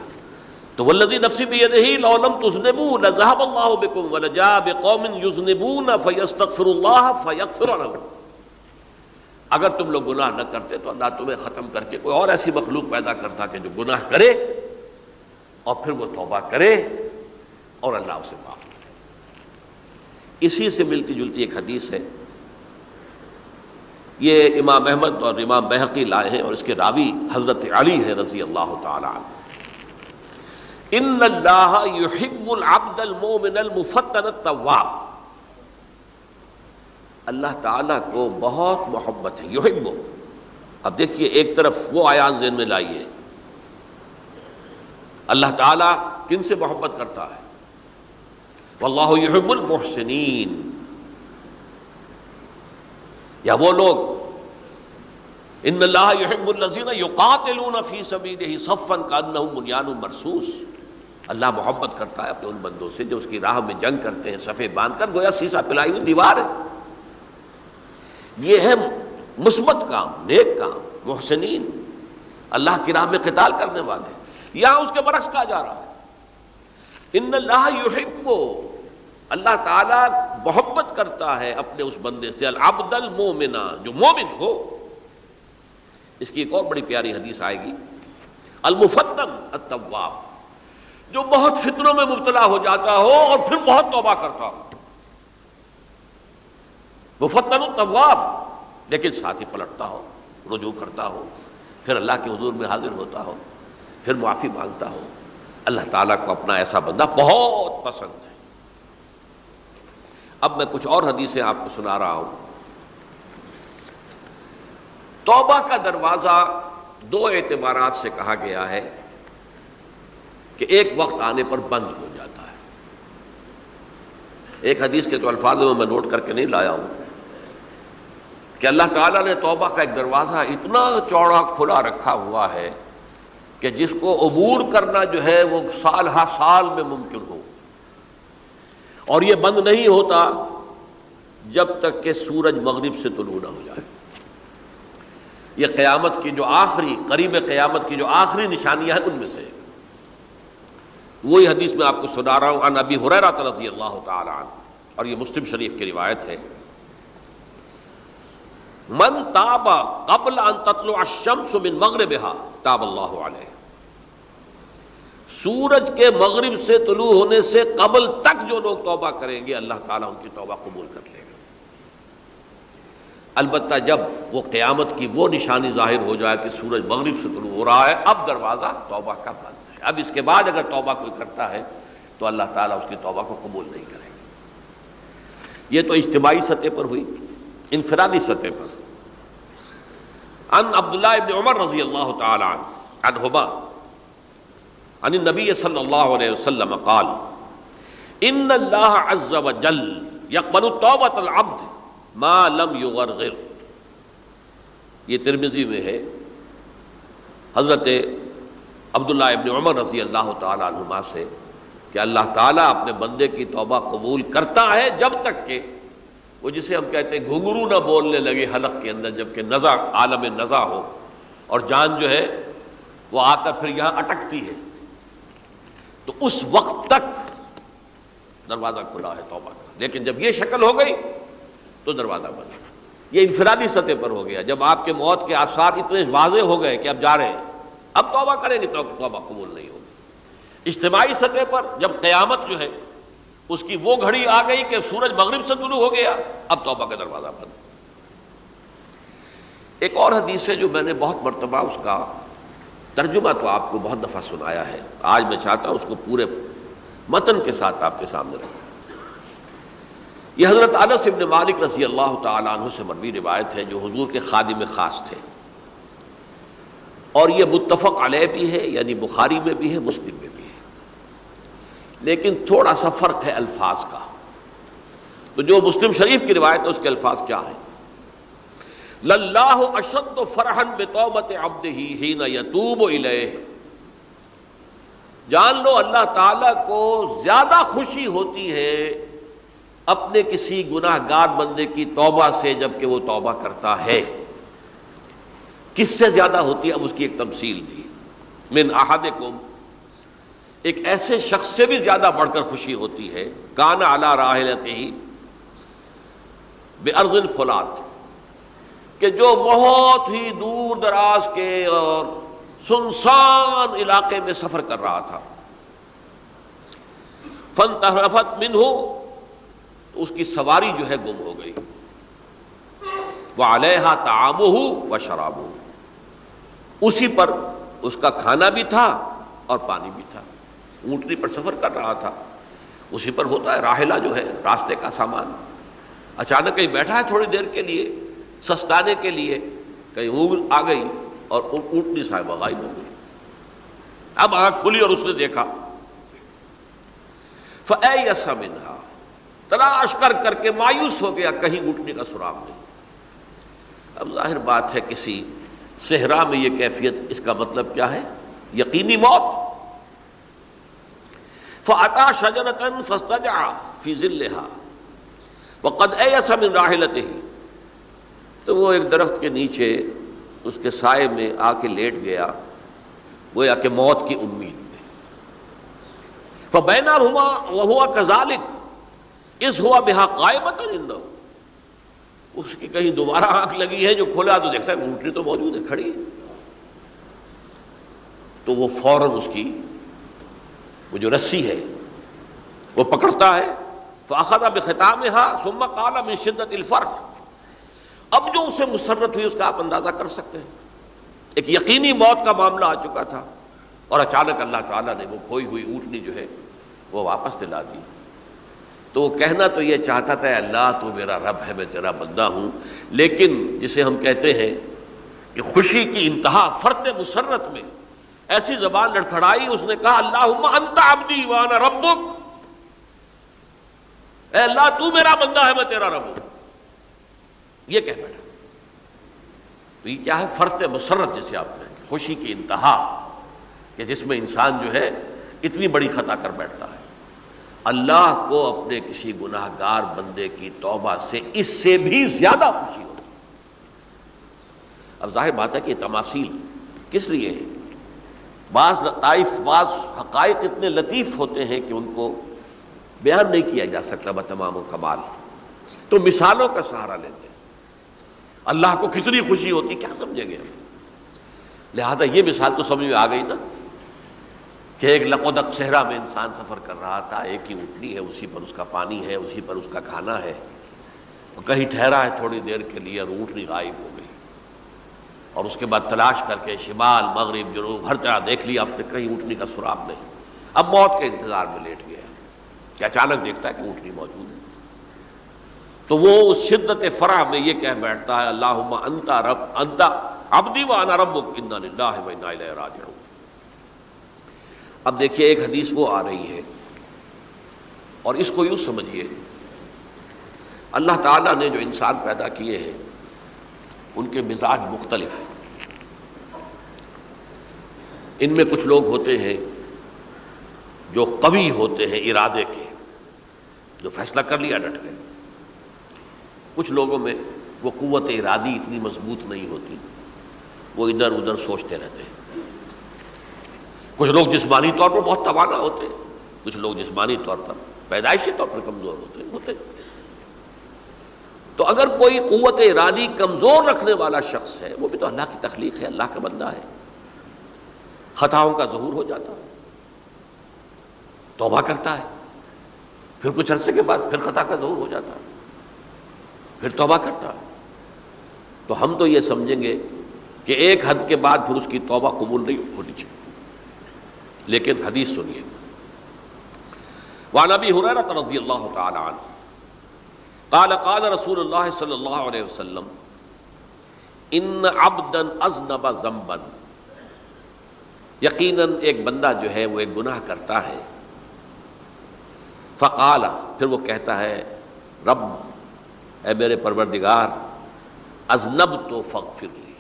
تو والذی نفسی بیدہ لو لم تذنبوا لذهب اللہ بکم ولجاء بقوم یذنبون فیستغفروا اللہ فیغفر لهم۔ اگر تم لوگ گناہ نہ کرتے تو اللہ تمہیں ختم کر کے کوئی اور ایسی مخلوق پیدا کرتا کہ جو گناہ کرے اور پھر وہ توبہ کرے اور اللہ اسے معاف کرے۔ اسی سے ملتی جلتی ایک حدیث ہے، یہ امام احمد اور امام بہقی لائے ہیں اور اس کے راوی حضرت علی ہے رضی اللہ تعالی عنہ۔ ان اللہ یحب العبد المؤمن المفتن التواب، اللہ تعالیٰ کو بہت محبت ہے، یحب۔ اب دیکھیے ایک طرف وہ آیات ذہن میں لائیے، اللہ تعالیٰ کن سے محبت کرتا ہے؟ واللہ یحب المحسنین، یا وہ لوگ ان اللہ یحب الذین یقاتلون فی سبیلہ صفا کانہم بنیان مرصوص، اللہ محبت کرتا ہے اپنے ان بندوں سے جو اس کی راہ میں جنگ کرتے ہیں صفے باندھ کر، گویا سیسا پلائی ہوئی دیوار ہے۔ یہ ہے مثبت کام، نیک کام، محسنین، اللہ کی راہ میں قتال کرنے والے۔ یہاں اس کے برعکس کہا جا رہا ہے ان اللہ یحب، اللہ تعالیٰ محبت کرتا ہے اپنے اس بندے سے، العبد المومن، جو مومن ہو۔ اس کی ایک اور بڑی پیاری حدیث آئے گی، المفتن التواب، جو بہت فتنوں میں مبتلا ہو جاتا ہو اور پھر بہت توبہ کرتا ہو، مفتن التواب، لیکن ساتھ ہی پلٹتا ہو، رجوع کرتا ہو، پھر اللہ کے حضور میں حاضر ہوتا ہو، پھر معافی مانگتا ہو۔ اللہ تعالیٰ کو اپنا ایسا بندہ بہت پسند ہے۔ اب میں کچھ اور حدیثیں آپ کو سنا رہا ہوں۔ توبہ کا دروازہ دو اعتبارات سے کہا گیا ہے کہ ایک وقت آنے پر بند ہو جاتا ہے۔ ایک حدیث کے تو الفاظ میں نوٹ کر کے نہیں لایا ہوں کہ اللہ تعالیٰ نے توبہ کا ایک دروازہ اتنا چوڑا کھلا رکھا ہوا ہے کہ جس کو عبور کرنا جو ہے وہ سال ہا سال میں ممکن ہو، اور یہ بند نہیں ہوتا جب تک کہ سورج مغرب سے طلوع نہ ہو جائے۔ یہ قیامت کی جو آخری، قریب قیامت کی جو آخری نشانیاں ہیں ان میں سے وہی حدیث میں آپ کو سنا رہا ہوں، عن ابی ہریرہ رضی اللہ تعالی عنہ، اور یہ مسلم شریف کی روایت ہے، من تاب قبل ان تطلع الشمس من مغربها تاب اللہ علیہ، سورج کے مغرب سے طلوع ہونے سے قبل تک جو لوگ توبہ کریں گے اللہ تعالیٰ ان کی توبہ قبول کر لے گا۔ البتہ جب وہ قیامت کی وہ نشانی ظاہر ہو جائے کہ سورج مغرب سے طلوع ہو رہا ہے، اب دروازہ توبہ کا بند ہے۔ اب اس کے بعد اگر توبہ کوئی کرتا ہے تو اللہ تعالیٰ اس کی توبہ کو قبول نہیں کرے گا۔ یہ تو اجتماعی سطح پر ہوئی۔ انفرادی سطح پر عن عبداللہ ابن عمر رضی اللہ تعالی عنہما عن النبی صلی اللہ علیہ وسلم قال ان اللہ عز وجل یقبل توبۃ العبد ما لم یغرغر۔ یہ ترمذی میں ہے، حضرت عبداللہ ابن عمر رضی اللہ تعالی عنہما سے، کہ اللہ تعالیٰ اپنے بندے کی توبہ قبول کرتا ہے جب تک کہ وہ جسے ہم کہتے ہیں گھنگرو نہ بولنے لگے حلق کے اندر، جبکہ نزع، عالم نزع ہو اور جان جو ہے وہ آ کر پھر یہاں اٹکتی ہے، تو اس وقت تک دروازہ کھلا ہے توبہ کا۔ لیکن جب یہ شکل ہو گئی تو دروازہ بند۔ یہ انفرادی سطح پر ہو گیا، جب آپ کے موت کے آثار اتنے واضح ہو گئے کہ اب جا رہے ہیں، اب توبہ کریں گے تو توبہ قبول نہیں ہوگی۔ اجتماعی سطح پر جب قیامت جو ہے اس کی وہ گھڑی آ گئی کہ سورج مغرب سے طلوع ہو گیا، اب توبہ کا دروازہ بند۔ ایک اور حدیث ہے جو میں نے بہت مرتبہ اس کا ترجمہ تو آپ کو بہت دفعہ سنایا ہے، آج میں چاہتا ہوں اس کو پورے متن کے ساتھ آپ کے سامنے رکھوں۔ یہ حضرت انس بن مالک رضی اللہ تعالی عنہ سے مروی روایت ہے، جو حضور کے خادم خاص تھے، اور یہ متفق علیہ بھی ہے، یعنی بخاری میں بھی ہے، مسلم میں بھی ہے، لیکن تھوڑا سا فرق ہے الفاظ کا۔ تو جو مسلم شریف کی روایت ہے اس کے الفاظ کیا ہے؟ للہ اشد فرحا بتوبۃ عبدہ حین یتوب الیہ، جان لو اللہ تعالیٰ کو زیادہ خوشی ہوتی ہے اپنے کسی گناہ گار بندے کی توبہ سے جب کہ وہ توبہ کرتا ہے۔ کس سے زیادہ ہوتی ہے؟ اب اس کی ایک تمثیل دی، من احدکم، ایک ایسے شخص سے بھی زیادہ بڑھ کر خوشی ہوتی ہے، کان علی راحلتہ بارض الفلات، کہ جو بہت ہی دور دراز کے اور سنسان علاقے میں سفر کر رہا تھا، فانتحرفت منہ، اس کی سواری جو ہے گم ہو گئی، وعلیہا طعامہ وشرابہ، اسی پر اس کا کھانا بھی تھا اور پانی بھی تھا، اونٹنی پر سفر کر رہا تھا، اسی پر ہوتا ہے راحلہ جو ہے راستے کا سامان، اچانک کہیں بیٹھا ہے تھوڑی دیر کے لیے سستانے کے لیے، کہیں اونگ آ گئی اور اونٹنی صاحبہ غائب ہو گئی۔ اب آنکھ کھلی اور اس نے دیکھا، فَأَيَّسَ مِنْهَا، تلاش کر کر کے مایوس ہو گیا، کہیں اونٹنی کا سراغ نہیں۔ اب ظاہر بات ہے کسی صحرا میں یہ کیفیت، اس کا مطلب کیا ہے؟ یقینی موت۔ فَأَتَى شَجَرَةً فَاسْتَجَعَ فِي ظِلِّهَا وَقَدْ أَيَسَ مِنْ رَاحِلَتِهِ، تو وہ ایک درخت کے نیچے اس کے سائے میں آ کے لیٹ گیا، گویا کہ موت کی امید میں۔ فَبَيْنَهُمَا وَهُوَ كَذَلِكَ إِذْ هُوَ بِهَا قَائِمَةٌ عِندَهُ، اس کی کہیں دوبارہ آنکھ لگی ہے، جو کھولا تو دیکھتا ہے اونٹنی تو موجود ہے، کھڑی ہے، تو وہ فوراً اس کی وہ جو رسی ہے وہ پکڑتا ہے، فَأَخَذَ بِخِتَامِهَا ثُمَّ قَالَ مِن شِدَّةِ الْفَرْحِ، اب جو اسے مسرت ہوئی اس کا آپ اندازہ کر سکتے ہیں، ایک یقینی موت کا معاملہ آ چکا تھا، اور اچانک اللہ تعالیٰ نے وہ کھوئی ہوئی اونٹنی جو ہے وہ واپس دلا دی۔ تو وہ کہنا تو یہ چاہتا تھا، اللہ تو میرا رب ہے، میں تیرا بندہ ہوں، لیکن جسے ہم کہتے ہیں کہ خوشی کی انتہا فرط مسرت میں ایسی زبان لڑکھڑائی، اس نے کہا اللہم انت عبدی وانا ربک، اے اللہ تو میرا بندہ ہے، میں تیرا رب ہوں، یہ کہہ بیٹھا۔ تو یہ کیا ہے؟ فرط مسرت جسے آپ کہیں، خوشی کی انتہا، کہ جس میں انسان جو ہے اتنی بڑی خطا کر بیٹھتا ہے۔ اللہ کو اپنے کسی گناہ گار بندے کی توبہ سے اس سے بھی زیادہ خوشی ہوتی۔ اب ظاہر بات ہے کہ یہ تماثیل کس لیے ہے؟ بعض لطائف، بعض حقائق اتنے لطیف ہوتے ہیں کہ ان کو بیان نہیں کیا جا سکتا بتمام و کمال، تو مثالوں کا سہارا لیتے ہیں۔ اللہ کو کتنی خوشی ہوتی کیا سمجھیں گے؟ لہذا یہ مثال تو سمجھ میں آ گئی نا، کہ ایک لقودق صحرا میں انسان سفر کر رہا تھا، ایک ہی اونٹنی ہے، اسی پر اس کا پانی ہے، اسی پر اس کا کھانا ہے، اور کہیں ٹھہرا ہے تھوڑی دیر کے لیے اور اونٹنی غائب ہو گئی، اور اس کے بعد تلاش کر کے شمال مغرب جنوب ہر طرح دیکھ لیا، اب تک کہیں اونٹنی کا سراغ نہیں۔ اب موت کے انتظار میں لیٹ گیا کہ اچانک دیکھتا ہے کہ اونٹنی موجود ہے، تو وہ اس شدت فرح میں یہ کہہ بیٹھتا ہے اللہم انت عبدی وانا ربک انا للہ و انا الیہ راجعون۔ اب دیکھیے ایک حدیث وہ آ رہی ہے، اور اس کو یوں سمجھیے، اللہ تعالیٰ نے جو انسان پیدا کیے ہیں ان کے مزاج مختلف ہیں۔ ان میں کچھ لوگ ہوتے ہیں جو قوی ہوتے ہیں ارادے کے، جو فیصلہ کر لیا ڈٹ گئے۔ کچھ لوگوں میں وہ قوت ارادی اتنی مضبوط نہیں ہوتی، وہ ادھر ادھر سوچتے رہتے ہیں۔ کچھ لوگ جسمانی طور پر بہت توانا ہوتے ہیں، کچھ لوگ جسمانی طور پر پیدائشی طور پر کمزور ہوتے ہیں۔ تو اگر کوئی قوت ارادی کمزور رکھنے والا شخص ہے، وہ بھی تو اللہ کی تخلیق ہے، اللہ کا بندہ ہے، خطاؤں کا ظہور ہو جاتا ہے، توبہ کرتا ہے، پھر کچھ عرصے کے بعد پھر خطا کا ظہور ہو جاتا ہے، پھر توبہ کرتا ہے، تو ہم تو یہ سمجھیں گے کہ ایک حد کے بعد پھر اس کی توبہ قبول نہیں ہونی چاہیے۔ لیکن حدیث سنیے، وعن ابی ہریرہ رضی اللہ تعالی عنہ قال قال رسول اللہ صلی اللہ علیہ وسلم ان عبدا اذنب ذنبا، یقیناً ایک بندہ جو ہے وہ ایک گناہ کرتا ہے، فقال، پھر وہ کہتا ہے رب اے میرے پروردگار اذنبت فاغفر لی،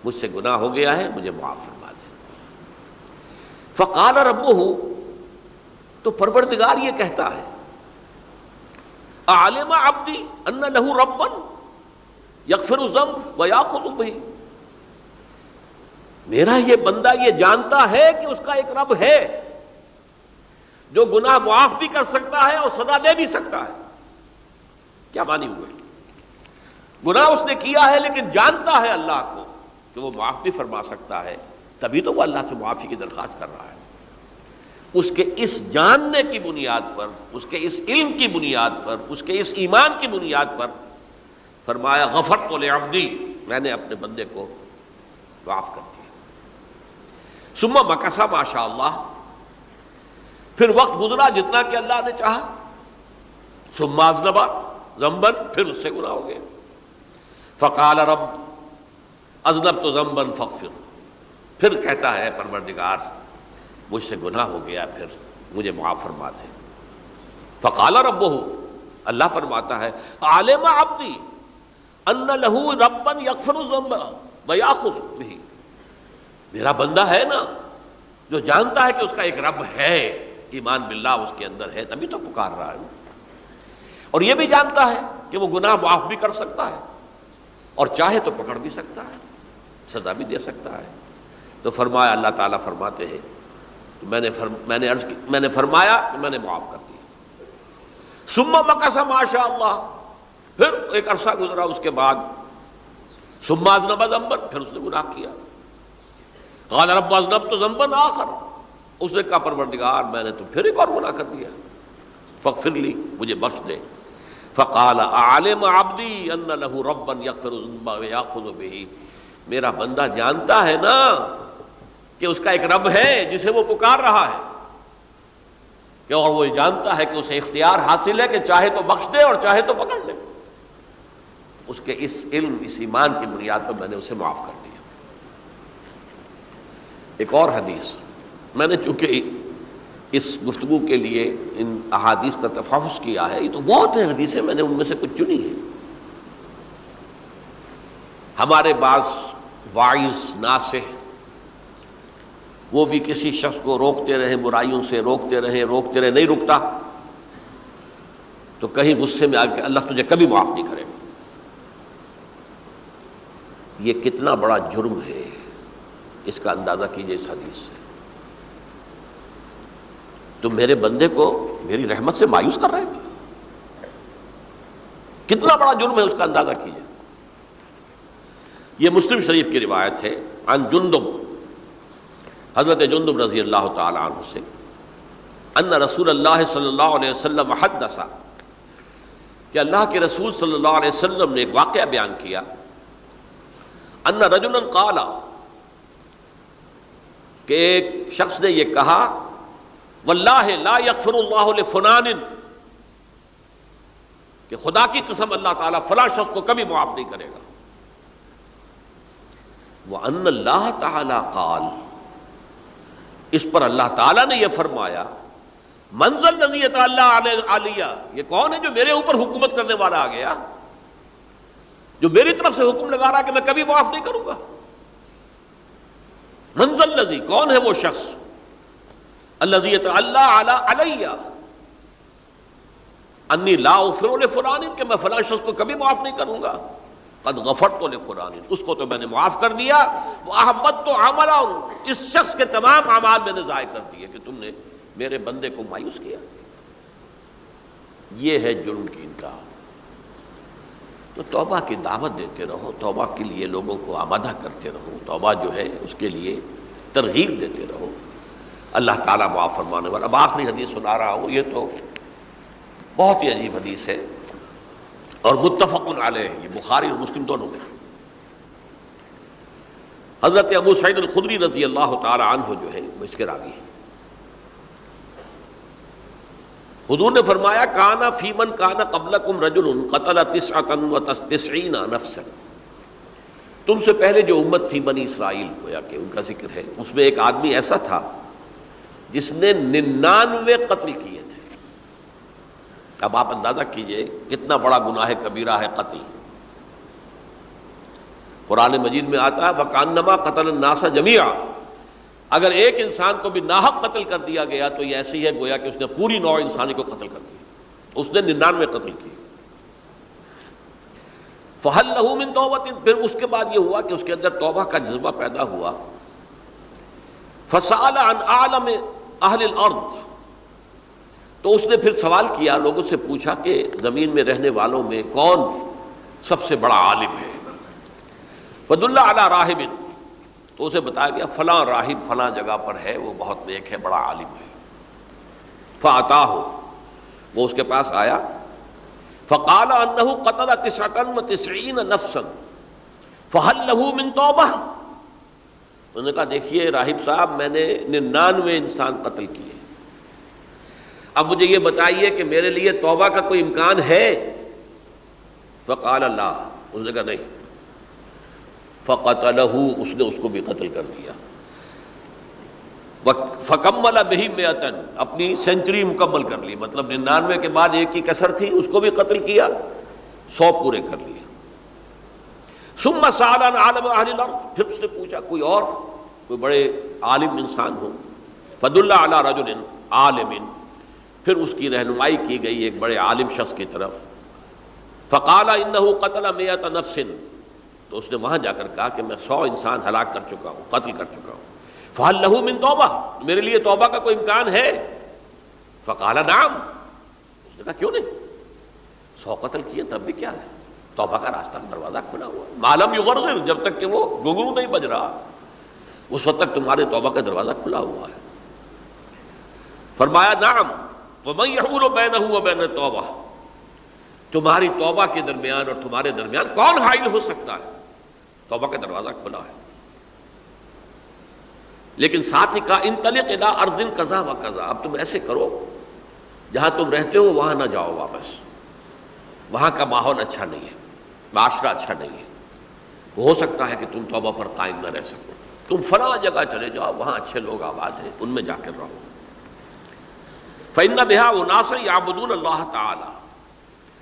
مجھ سے گناہ ہو گیا ہے، مجھے معاف فرما دے۔ فقال ربہ، تو پروردگار یہ کہتا ہے اعلم عبدی ان لہ ربا یغفر الذنب ویاخذ بہ، میرا یہ بندہ یہ جانتا ہے کہ اس کا ایک رب ہے جو گناہ معاف بھی کر سکتا ہے اور سزا دے بھی سکتا ہے۔ کیا معنی ہوئے؟ گناہ اس نے کیا ہے لیکن جانتا ہے اللہ کو کہ وہ معاف بھی فرما سکتا ہے، تبھی تو وہ اللہ سے معافی کی درخواست کر رہا ہے۔ اس کے اس جاننے کی بنیاد پر، اس کے اس علم کی بنیاد پر، اس کے اس ایمان کی بنیاد پر فرمایا غفرت لعبدی، میں نے اپنے بندے کو معاف کر دیا۔ ثم مکث ما شاء اللہ، پھر وقت گزرا جتنا کہ اللہ نے چاہا۔ ثم اذنب ذنبا، پھر اس سے گناہ ہو گئے۔ فقال رب اذنبت ذنبا فاغفر، پھر کہتا ہے پروردگار مجھ سے گناہ ہو گیا، پھر مجھے معاف فرما دے۔ فقال ربہ، اللہ فرماتا ہے علم عبدی ان لہ ربا یغفر الذنب ویاخذ بہ، میرا بندہ ہے نا جو جانتا ہے کہ اس کا ایک رب ہے، ایمان باللہ اس کے اندر ہے، تبھی تو پکار رہا ہے، اور یہ بھی جانتا ہے کہ وہ گناہ معاف بھی کر سکتا ہے اور چاہے تو پکڑ بھی سکتا ہے، سزا بھی دے سکتا ہے۔ تو فرمایا، اللہ تعالیٰ فرماتے ہیں میں نے فرمایا کہ میں نے معاف کر دیا۔ ثم مکث ما شاء اللہ، پھر ایک عرصہ گزرا اس کے بعد۔ ثم اذنب ذنبا، پھر اس نے گناہ کیا۔ قال رب اذنبت ذنبا آخر، اس نے کہا پروردگار میں نے تو پھر ایک اور گناہ کر دیا، فاغفر لی، مجھے بخش دے۔ فقال اعلم عبدی ان لہ ربا یغفر الذنب ویاخذ بہ، میرا بندہ جانتا ہے نا کہ اس کا ایک رب ہے جسے وہ پکار رہا ہے، کہ اور وہ جانتا ہے کہ اسے اختیار حاصل ہے کہ چاہے تو بخش دے اور چاہے تو پکڑ لے۔ اس کے اس علم، اس ایمان کی بنیاد پر میں نے اسے معاف کر دیا۔ ایک اور حدیث، میں نے چونکہ اس گفتگو کے لیے ان احادیث کا تفحص کیا ہے، یہ تو بہت ہیں حدیثیں، میں نے ان میں سے کچھ چنی ہیں۔ ہمارے بعض واعظ ناصح وہ بھی کسی شخص کو روکتے رہے، برائیوں سے روکتے رہے، نہیں رکتا، تو کہیں غصے میں آ کے اللہ تجھے کبھی معاف نہیں کرے گا۔ یہ کتنا بڑا جرم ہے، اس کا اندازہ کیجئے اس حدیث سے۔ تم میرے بندے کو میری رحمت سے مایوس کر رہے ہیں، کتنا بڑا جرم ہے، اس کا اندازہ کیجئے۔ یہ مسلم شریف کی روایت ہے، عن جندب، حضرت جندب رضی اللہ تعالی عنہ سے، ان رسول اللہ صلی اللہ علیہ وسلم حدث، کہ اللہ کے رسول صلی اللہ علیہ وسلم نے ایک واقعہ بیان کیا، ان رجلا قال، کہ ایک شخص نے یہ کہا، واللہ لا یغفر اللہ لفلان، کہ خدا کی قسم اللہ تعالیٰ فلاں شخص کو کبھی معاف نہیں کرے گا۔ وَأَنَّ اللَّهَ تَعَالَى قَالَ، اس پر اللہ تعالیٰ نے یہ فرمایا، مَنْ ذَا الَّذِي يَتَعَلَّىٰ عَلَيَّ، یہ کون ہے جو میرے اوپر حکومت کرنے والا آ گیا، جو میری طرف سے حکم لگا رہا کہ میں کبھی معاف نہیں کروں گا۔ مَنْ ذَا الَّذِي، کون ہے وہ شخص، الَّذِي يَتَعَلَّىٰ عَلَيَّ أَنِّي لَا أَغْفِرُ لِفُلَانٍ، کہ میں فلاں شخص کو کبھی معاف نہیں کروں گا۔ قد غفرت لفلان، اس کو تو میں نے معاف کر دیا۔ وَأَحْبَطْتُ عَمَلَهُ، اس شخص کے تمام اعمال میں نے ضائع کر دیے کہ تم نے میرے بندے کو مایوس کیا۔ یہ ہے جرم کی انتہا۔ تو توبہ کی دعوت دیتے رہو، توبہ کے لیے لوگوں کو آمادہ کرتے رہو، توبہ جو ہے اس کے لیے ترغیب دیتے رہو، اللہ تعالیٰ معاف فرمانے والا۔ اب آخری حدیث سنا رہا ہوں، یہ تو بہت ہی عجیب حدیث ہے اور متفق علیہ، یہ بخاری اور مسلم دونوں میں۔ حضرت ابو سعید الخدری رضی اللہ تعالی عنہ جو ہے وہ اس کے راوی ہیں۔ حضور نے فرمایا، کانا فی من کانا قبلکم رجل قتل 99 نفسا، تم سے پہلے جو امت تھی بنی اسرائیل، گویا کہ ان کا ذکر ہے، اس میں ایک آدمی ایسا تھا جس نے 99 قتل کیے تھے۔ اب آپ اندازہ کیجئے کتنا بڑا گناہ کبیرہ ہے قتل. قرآن مجید میں آتا ہے فَكَأَنَّمَا قَتَلَ النَّاسَ جَمِيعًا. اگر ایک انسان کو بھی ناحق قتل کر دیا گیا تو یہ ایسی ہے گویا کہ اس نے پوری نوع انسانی کو قتل کر دیا. اس نے 99 قتل کیے. فَهَلْ لَهُ مِن تَوْبَةٍ. پھر اس کے بعد یہ ہوا کہ اس کے اندر توبہ کا جذبہ پیدا ہوا. فَسَأَلَ عَنْ أَعْلَمِ أَهْلِ الْأَرْضِ. تو اس نے پھر سوال کیا، لوگوں سے پوچھا کہ زمین میں رہنے والوں میں کون سب سے بڑا عالم ہے. فَدُلَّ عَلَى رَاهِبٍ. تو اسے بتایا گیا فلاں راہب فلاں جگہ پر ہے، وہ بہت نیک ہے، بڑا عالم ہے. فَأَتَاهُ. وہ اس کے پاس آیا. فَقَالَ أَنَّهُ قَتَلَ 99 نَفْسًا فَهَلْ لَهُ مِن تَوْبَةٍ. انہوں نے کہا دیکھیے راہب صاحب، میں نے 99 انسان قتل کیے، اب مجھے یہ بتائیے کہ میرے لیے توبہ کا کوئی امکان ہے؟ فقال لا. اس نے کہا نہیں. فقتلہ. اس نے اس کو بھی قتل کر دیا. فکمل بہ 100. اپنی سینچری مکمل کر لی، مطلب 99 کے بعد ایک ہی کسر تھی، اس کو بھی قتل کیا، 100 پورے کر لیے. ثم سأل عن عالم اہل الارض. پھر اس نے پوچھا کوئی اور، کوئی بڑے عالم انسان ہو. فدل علی رجل عالم. پھر اس کی رہنمائی کی گئی ایک بڑے عالم شخص کی طرف. فقال انه قتل 100 نفس. تو اس نے وہاں جا کر کہا کہ میں 100 انسان ہلاک کر چکا ہوں، قتل کر چکا ہوں. فهل له من توبہ. میرے لیے توبہ کا کوئی امکان ہے؟ فقال نعم. اس نے کہا کیوں نہیں، 100 قتل کیے تب بھی کیا ہے، توبہ کا راستہ دروازہ کھلا ہوا ہے. ما لم یغرغر. جب تک کہ وہ گھنگرو نہیں بج رہا اس وقت تک تمہارے توبہ کا دروازہ کھلا ہوا ہے. فرمایا نعم. ومن یحول بینہ وبین التوبہ. تمہاری توبہ کے درمیان اور تمہارے درمیان کون حائل ہو سکتا ہے؟ توبہ کا دروازہ کھلا ہے. لیکن ساتھ ہی کہا انطلق الی ارض کذا و کذا. اب تم ایسے کرو، جہاں تم رہتے ہو وہاں نہ جاؤ واپس، وہاں کا ماحول اچھا نہیں ہے، معاشرہ اچھا نہیں ہے، ہو سکتا ہے کہ تم توبہ پر قائم نہ رہ سکو. تم فلاں جگہ چلے جاؤ، وہاں اچھے لوگ آباد ہیں، ان میں جا کر رہو. فإن بها أناسا يعبدون اللہ تعالی.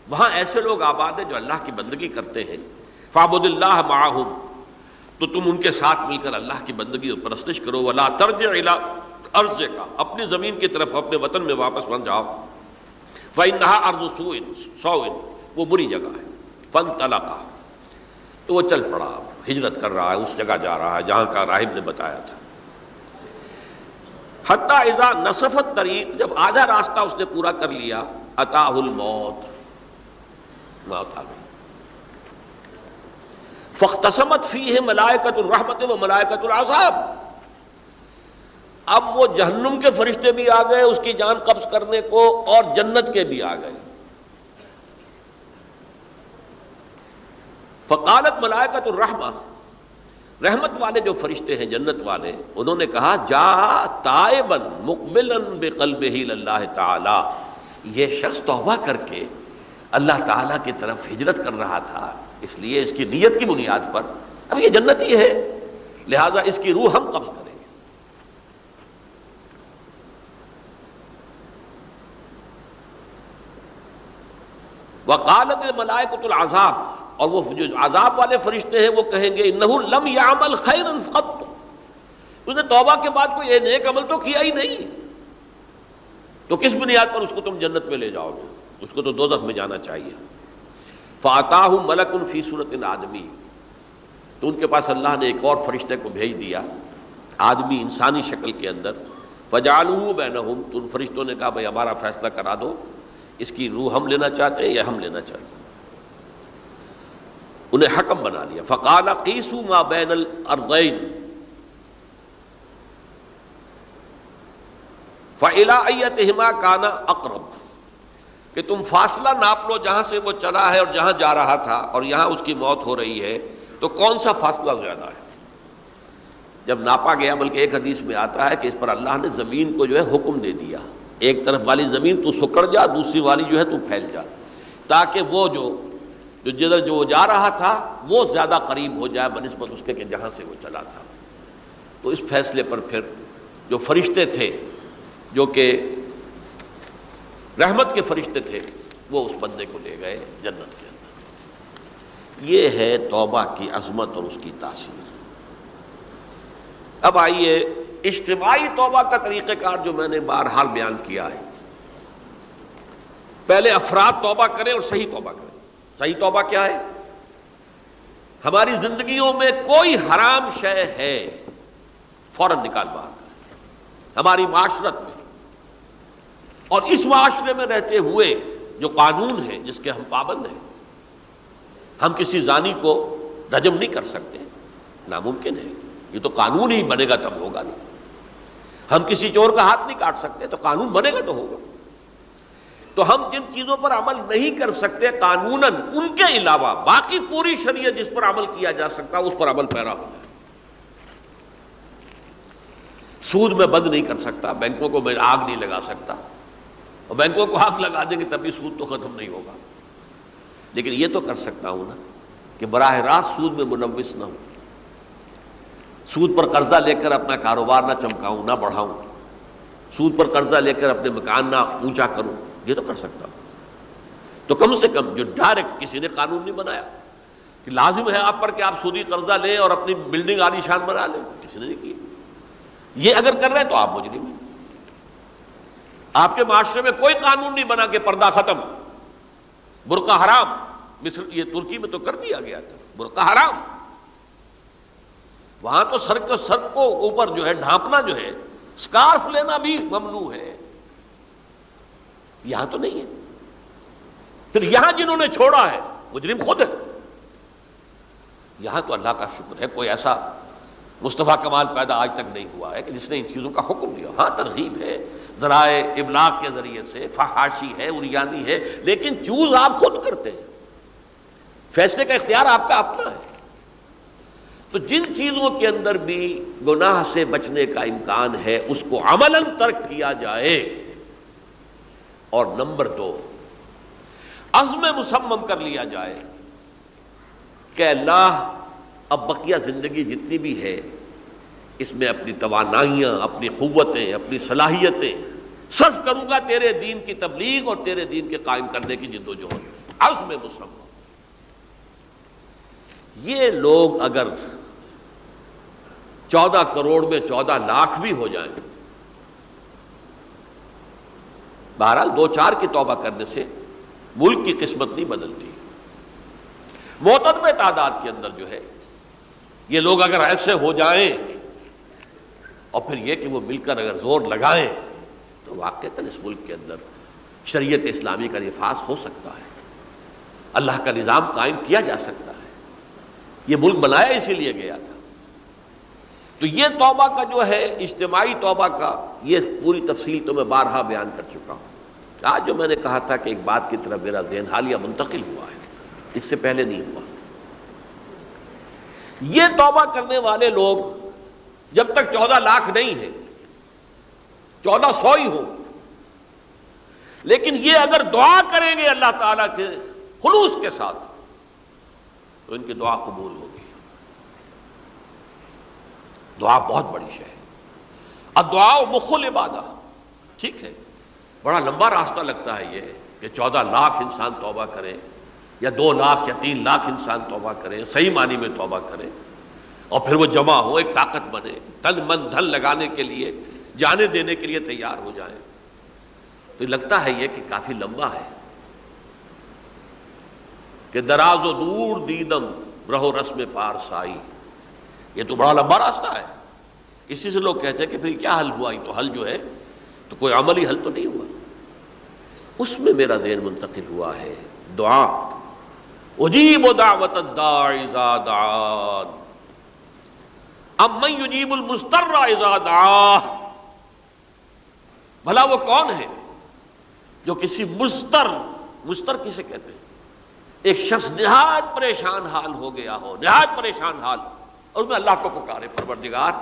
وہاں ایسے لوگ آباد ہیں جو اللہ کی بندگی کرتے ہیں. فاعبد اللہ معهم. تو تم ان کے ساتھ مل کر اللہ کی بندگی اور پرستش کرو. ولا ترجع الى ارضک. اپنی زمین کی طرف، اپنے وطن میں واپس مت جاؤ. فإنها ارض سوء. وہ بری جگہ ہے. فانطلقا. تو وہ چل پڑا، ہجرت کر رہا ہے، اس جگہ جا رہا ہے جہاں کا راہب نے بتایا تھا. حتی اذا نصف الطریق. جب آدھا راستہ اس نے پورا کر لیا، اتاہ الموت. موت آ گئی. فاختصمت فیہ ملائکۃ الرحمت و ملائکۃ العذاب. اب وہ جہنم کے فرشتے بھی آ گئے اس کی جان قبض کرنے کو، اور جنت کے بھی آ گئے. فقالت ملائکۃ الرحمہ. رحمت والے جو فرشتے ہیں جنت والے، انہوں نے کہا جا تائبا مقبلا بقلبہ للہ تعالی. یہ شخص توبہ کر کے اللہ تعالیٰ کی طرف ہجرت کر رہا تھا، اس لیے اس کی نیت کی بنیاد پر اب یہ جنتی ہے، لہذا اس کی روح ہم قبض کریں گے. وقالت الملائکۃ العذاب. اور وہ جو عذاب والے فرشتے ہیں وہ کہیں گے انہ لم یعمل خیرا قط. اس نے توبہ کے بعد کوئی نیک عمل تو کیا ہی نہیں، تو کس بنیاد پر اس کو تم جنت میں لے جاؤ گے؟ اس کو تو دوزخ میں جانا چاہیے. فاتاہ ملک فی صورت آدمی. تو ان کے پاس اللہ نے ایک اور فرشتے کو بھیج دیا، آدمی انسانی شکل کے اندر. فجعلوہ بینہم. تو ان فرشتوں نے کہا بھائی ہمارا فیصلہ کرا دو، اس کی روح ہم لینا چاہتے ہیں یا ہم لینا چاہتے ہیں. انہیں حکم بنا لیا. فقال قیسوا ما بین الارضین فإلی ایتہما کان اقرب. کہ تم فاصلہ ناپ لو، جہاں سے وہ چلا ہے اور جہاں جا رہا تھا اور یہاں اس کی موت ہو رہی ہے، تو کون سا فاصلہ زیادہ ہے. جب ناپا گیا، بلکہ ایک حدیث میں آتا ہے کہ اس پر اللہ نے زمین کو جو ہے حکم دے دیا، ایک طرف والی زمین تو سکڑ جا، دوسری والی جو ہے تو پھیل جا، تاکہ وہ جو جدھر جو جا رہا تھا وہ زیادہ قریب ہو جائے بنسبت اس کے کہ جہاں سے وہ چلا تھا. تو اس فیصلے پر پھر جو فرشتے تھے، جو کہ رحمت کے فرشتے تھے، وہ اس بندے کو لے گئے جنت کے اندر۔ یہ ہے توبہ کی عظمت اور اس کی تاثیر۔ اب آئیے اجتماعی توبہ کا طریقہ کار جو میں نے بہرحال بیان کیا ہے۔ پہلے افراد توبہ کریں اور صحیح توبہ کریں۔ صحیح توبہ کیا ہے؟ ہماری زندگیوں میں کوئی حرام شے ہے فوراً نکال باہر کریں۔ ہماری معاشرت میں اور اس معاشرے میں رہتے ہوئے جو قانون ہے جس کے ہم پابند ہیں، ہم کسی زانی کو رجم نہیں کر سکتے، ناممکن ہے، یہ تو قانون ہی بنے گا تب ہوگا نہیں۔ ہم کسی چور کا ہاتھ نہیں کاٹ سکتے، تو قانون بنے گا تو ہوگا۔ تو ہم جن چیزوں پر عمل نہیں کر سکتے قانوناً، ان کے علاوہ باقی پوری شریعت جس پر عمل کیا جا سکتا اس پر عمل پیرا ہو جائے۔ سود میں بند نہیں کر سکتا، بینکوں کو میں آگ نہیں لگا سکتا، اور بینکوں کو آگ لگا دیں گے تب بھی سود تو ختم نہیں ہوگا، لیکن یہ تو کر سکتا ہوں نا کہ براہ راست سود میں ملوث نہ ہوں، سود پر قرضہ لے کر اپنا کاروبار نہ چمکاؤں، نہ بڑھاؤں، سود پر قرضہ لے کر اپنے مکان نہ اونچا کروں، یہ تو کر سکتا ہوں۔ تو کم سے کم جو ڈائریکٹ کسی نے قانون نہیں بنایا کہ لازم ہے آپ پر کہ آپ سودی قرضہ لیں اور اپنی بلڈنگ عالی شان بنا لیں، کسی نے نہیں کیا۔ یہ اگر کر رہے ہیں تو آپ مجرم ہیں۔ آپ کے معاشرے میں کوئی قانون نہیں بنا کہ پردہ ختم، برقع حرام، مصر یہ ترکی میں تو کر دیا گیا تھا، برقع حرام، وہاں تو سر کو اوپر جو ہے ڈھانپنا جو ہے، سکارف لینا بھی ممنوع ہے، یہاں تو نہیں ہے۔ پھر یہاں جنہوں نے چھوڑا ہے مجرم خود ہے۔ یہاں تو اللہ کا شکر ہے کوئی ایسا مصطفیٰ کمال پیدا آج تک نہیں ہوا ہے کہ جس نے ان چیزوں کا حکم دیا۔ ہاں ترغیب ہے، ذرائع ابلاغ کے ذریعے سے، فحاشی ہے، عریانی ہے، لیکن چوز آپ خود کرتے ہیں، فیصلے کا اختیار آپ کا اپنا ہے۔ تو جن چیزوں کے اندر بھی گناہ سے بچنے کا امکان ہے اس کو عملاً ترک کیا جائے۔ اور نمبر 2، عزم مصمم کر لیا جائے کہ اللہ اب بقیہ زندگی جتنی بھی ہے اس میں اپنی توانائیاں، اپنی قوتیں، اپنی صلاحیتیں صرف کروں گا تیرے دین کی تبلیغ اور تیرے دین کے قائم کرنے کی جد و جہد۔ عزم مصمم۔ یہ لوگ اگر 14 کروڑ میں 14 لاکھ بھی ہو جائیں، بہرحال 2-4 کی توبہ کرنے سے ملک کی قسمت نہیں بدلتی۔ معتدب تعداد کے اندر جو ہے یہ لوگ اگر ایسے ہو جائیں اور پھر یہ کہ وہ مل کر اگر زور لگائیں تو واقعتاً اس ملک کے اندر شریعت اسلامی کا نفاذ ہو سکتا ہے، اللہ کا نظام قائم کیا جا سکتا ہے۔ یہ ملک بنایا اسی لیے گیا تھا۔ تو یہ توبہ کا جو ہے اجتماعی توبہ کا یہ پوری تفصیل تو میں بارہا بیان کر چکا ہوں۔ آج جو میں نے کہا تھا کہ ایک بات کی طرف میرا ذہن حالیہ منتقل ہوا ہے، اس سے پہلے نہیں ہوا۔ یہ توبہ کرنے والے لوگ جب تک 14 لاکھ نہیں ہیں، 1400 ہی ہوں، لیکن یہ اگر دعا کریں گے اللہ تعالیٰ کے خلوص کے ساتھ تو ان کی دعا قبول ہوگی۔ دعا بہت بڑی شے ہے۔ الدعاء مخ العبادہ، ٹھیک ہے، بڑا لمبا راستہ لگتا ہے یہ کہ 14 لاکھ انسان توبہ کرے یا 2 لاکھ یا 3 لاکھ انسان توبہ کرے، صحیح معنی میں توبہ کرے، اور پھر وہ جمع ہو، ایک طاقت بنے، تن من دھن لگانے کے لیے، جانے دینے کے لیے تیار ہو جائیں، تو لگتا ہے یہ کہ کافی لمبا ہے کہ دراز و دور دیدم رہو رسم پارسائی، یہ تو بڑا لمبا راستہ ہے۔ اسی سے لوگ کہتے ہیں کہ پھر کیا حل ہوا؟ یہ تو حل جو ہے تو کوئی عملی حل تو نہیں ہوا۔ اس میں میرا ذہن منتقل ہوا ہے دعا، اجیب دعوت الداعی اذا دعان امن یجیب المضطر اذا دعاہ۔ بھلا وہ کون ہے جو کسی مضطر کسے کہتے ہیں؟ ایک شخص نہایت پریشان حال ہو گیا ہو، نہایت پریشان حال، اور میں اللہ کو پکارے، پروردگار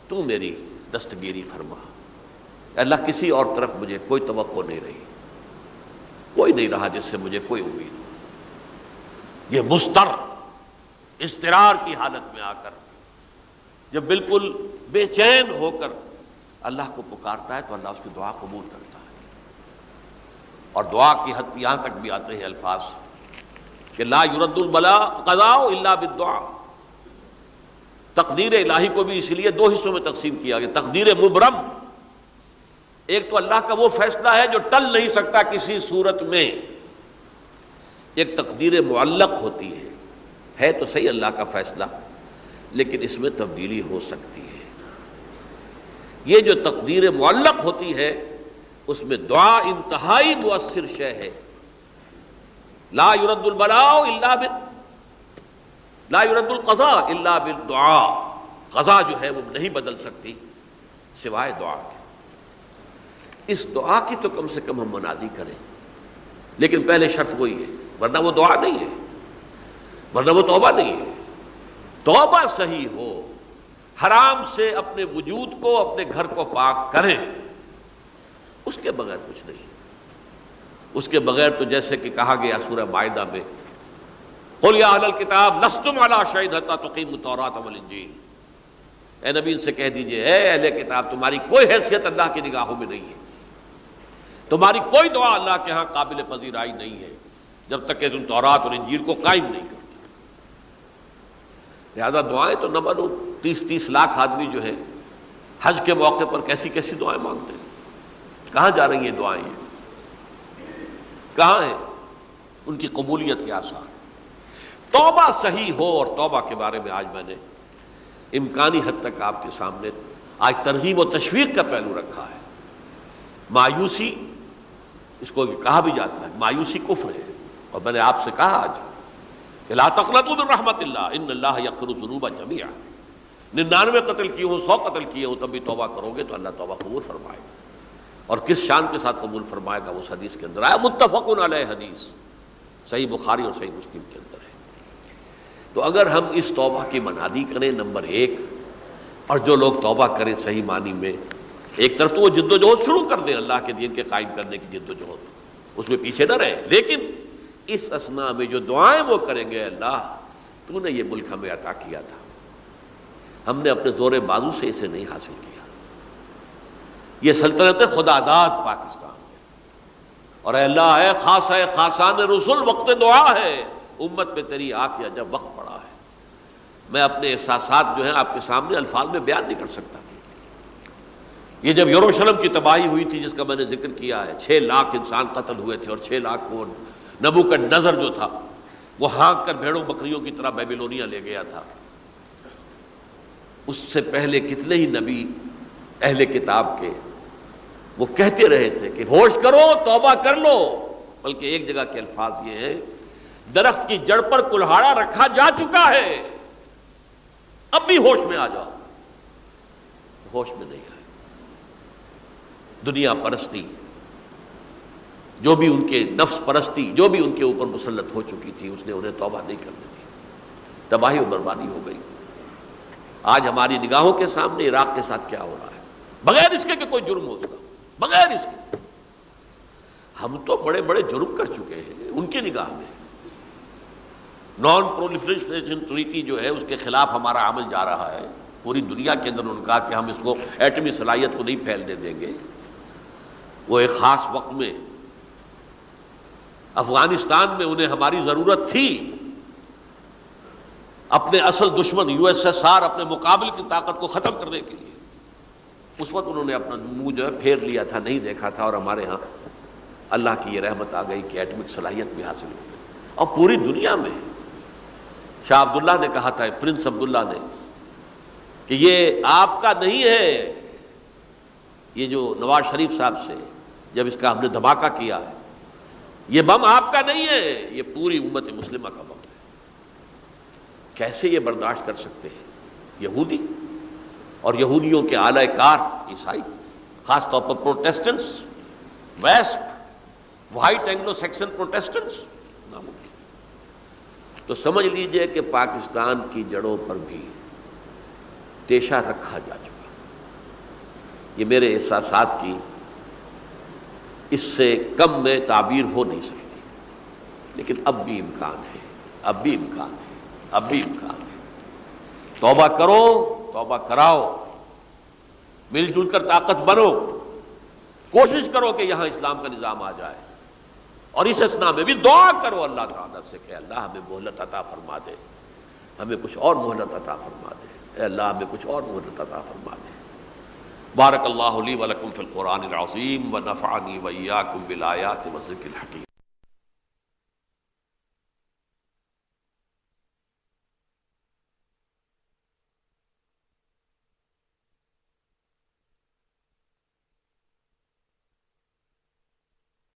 تو میری دستگیری فرما۔ اللہ کسی اور طرف مجھے کوئی توقع نہیں رہی، کوئی نہیں رہا جس سے مجھے کوئی امید ہو۔ یہ مضطر اضطرار کی حالت میں آ کر جب بالکل بے چین ہو کر اللہ کو پکارتا ہے تو اللہ اس کی دعا قبول کرتا ہے۔ اور دعا کی حد یہاں تک بھی آتے ہیں الفاظ کہ لا یرد البلاء قضاء الا بالدعاء. تقدیر الہی کو بھی اس لیے دو حصوں میں تقسیم کیا گیا. تقدیر مبرم، ایک تو اللہ کا وہ فیصلہ ہے جو ٹل نہیں سکتا کسی صورت میں. ایک تقدیر معلق ہوتی ہے تو صحیح اللہ کا فیصلہ، لیکن اس میں تبدیلی ہو سکتی ہے. یہ جو تقدیر معلق ہوتی ہے اس میں دعا انتہائی مؤثر شے ہے. لا يرد البلاء الا لا يرد القضاء الا بالدعاء. قضا جو ہے وہ نہیں بدل سکتی سوائے دعا کے. اس دعا کی تو کم سے کم ہم منادی کریں، لیکن پہلے شرط وہی ہے، ورنہ وہ دعا نہیں ہے، ورنہ وہ توبہ نہیں ہے. توبہ صحیح ہو، حرام سے اپنے وجود کو، اپنے گھر کو پاک کریں، اس کے بغیر کچھ نہیں. اس کے بغیر تو جیسے کہ کہا گیا سورہ مائدہ میں قل یا اہل الکتاب لستم علی شیء حتی تقیموا التوراۃ والانجیل. اے نبی ان سے کہہ دیجئے اے اہل کتاب تمہاری کوئی حیثیت اللہ کی نگاہوں میں نہیں ہے، تمہاری کوئی دعا اللہ کے ہاں قابل پذیرائی نہیں ہے جب تک کہ تم تورات اور انجیل کو قائم نہیں کرتے. لہذا دعائیں تو نہ بنو. 30 لاکھ آدمی جو ہے حج کے موقع پر کیسی کیسی دعائیں مانگتے ہیں. کہاں جا رہی ہیں دعائیں؟ کہاں ہیں ان کی قبولیت کے آثار؟ توبہ صحیح ہو. اور توبہ کے بارے میں آج میں نے امکانی حد تک آپ کے سامنے آج ترغیب و تشویق کا پہلو رکھا ہے. مایوسی، اس کو کہا بھی جاتا ہے مایوسی کفر ہے. اور میں نے آپ سے کہا آج کہ لا تقنطوا من رحمت اللہ ان اللہ یغفر الذنوب جميعا. 99 قتل کیے ہوں، 100 قتل کیے ہوں، تب بھی توبہ کرو گے تو اللہ توبہ قبول فرمائے گا. اور کس شان کے ساتھ قبول فرمائے گا اس حدیث کے اندر آیا، متفق علیہ حدیث صحیح بخاری اور صحیح مسلم کے اندر ہے. تو اگر ہم اس توبہ کی منادی کریں نمبر 1، اور جو لوگ توبہ کریں صحیح معنی میں، ایک طرف تو وہ جد و جہد شروع کر دیں اللہ کے دین کے قائم کرنے کی جد و جہد، اس میں پیچھے نہ رہیں، لیکن اس اثناء میں جو دعائیں وہ کریں گے اللہ تو نے یہ ملک ہمیں عطا کیا تھا، ہم نے اپنے زور بازو سے اسے نہیں حاصل کیا. یہ سلطنت خدا داد پاکستان ہے، اور اے اللہ اے خاص ہے خاصان رسول وقت دعا ہے، امت پہ تیری آ کیا جب وقت پڑا ہے. میں اپنے احساسات جو ہیں آپ کے سامنے الفاظ میں بیان نہیں کر سکتا. یہ جب یروشلم کی تباہی ہوئی تھی جس کا میں نے ذکر کیا ہے، 6 لاکھ انسان قتل ہوئے تھے، اور 6 لاکھ کو نبوکدنضر جو تھا وہ ہانک کر بھیڑوں بکریوں کی طرح بیبیلونیا لے گیا تھا. اس سے پہلے کتنے ہی نبی اہل کتاب کے وہ کہتے رہے تھے کہ ہوش کرو توبہ کر لو. بلکہ ایک جگہ کے الفاظ یہ ہیں درخت کی جڑ پر کلہاڑا رکھا جا چکا ہے، اب بھی ہوش میں آ جاؤ. ہوش میں نہیں آئے. دنیا پرستی جو بھی ان کے نفس پرستی جو بھی ان کے اوپر مسلط ہو چکی تھی، اس نے انہیں توبہ نہیں کرنے دی. تباہی و بربادی ہو گئی. آج ہماری نگاہوں کے سامنے عراق کے ساتھ کیا ہو رہا ہے، بغیر اس کے کہ کوئی جرم ہو سکا، بغیر اس کے. ہم تو بڑے بڑے جرم کر چکے ہیں ان کی نگاہ میں. نان پرولیفریشن ٹریٹی جو ہے اس کے خلاف ہمارا عمل جا رہا ہے. پوری دنیا کے اندر انہوں نے کہا کہ ہم اس کو ایٹمی صلاحیت کو نہیں پھیلنے دیں گے. وہ ایک خاص وقت میں افغانستان میں انہیں ہماری ضرورت تھی، اپنے اصل دشمن USSR اپنے مقابل کی طاقت کو ختم کرنے کے لیے. اس وقت انہوں نے اپنا منہ جو ہے پھیر لیا تھا، نہیں دیکھا تھا، اور ہمارے ہاں اللہ کی یہ رحمت آ گئی کہ ایٹمک صلاحیت بھی حاصل ہو گئی. اور پوری دنیا میں شاہ عبداللہ نے کہا تھا، پرنس عبداللہ نے، کہ یہ آپ کا نہیں ہے. یہ جو نواز شریف صاحب سے جب اس کا ہم نے دھماکہ کیا ہے، یہ بم آپ کا نہیں ہے، یہ پوری امت مسلمہ کا بم ہے. کیسے یہ برداشت کر سکتے ہیں یہودی اور یہودیوں کے اعلی کار عیسائی، خاص طور پر پروٹیسٹنٹس، ویسپ، وائٹ اینگلو سیکسن پروٹیسٹنٹس؟ تو سمجھ لیجئے کہ پاکستان کی جڑوں پر بھی تیشہ رکھا جا چکا. یہ میرے احساسات کی اس سے کم میں تعبیر ہو نہیں سکتی، لیکن اب بھی امکان ہے، اب بھی امکان ہے، اب بھی امکان ہے. توبہ کرو، توبہ کراؤ، مل جل کر طاقت بنو، کوشش کرو کہ یہاں اسلام کا نظام آ جائے. اور اس اسنا میں بھی دعا کرو اللہ تعالیٰ سے کہ اللہ ہمیں مہلت عطا فرما دے، ہمیں کچھ اور مہلت عطا فرما دے، اے اللہ ہمیں کچھ اور مہلت عطا فرما دے۔ بارک اللہ لی ولکم فی القرآن العظیم ونفعنی وإیاکم بالآیات والذکر الحکیم۔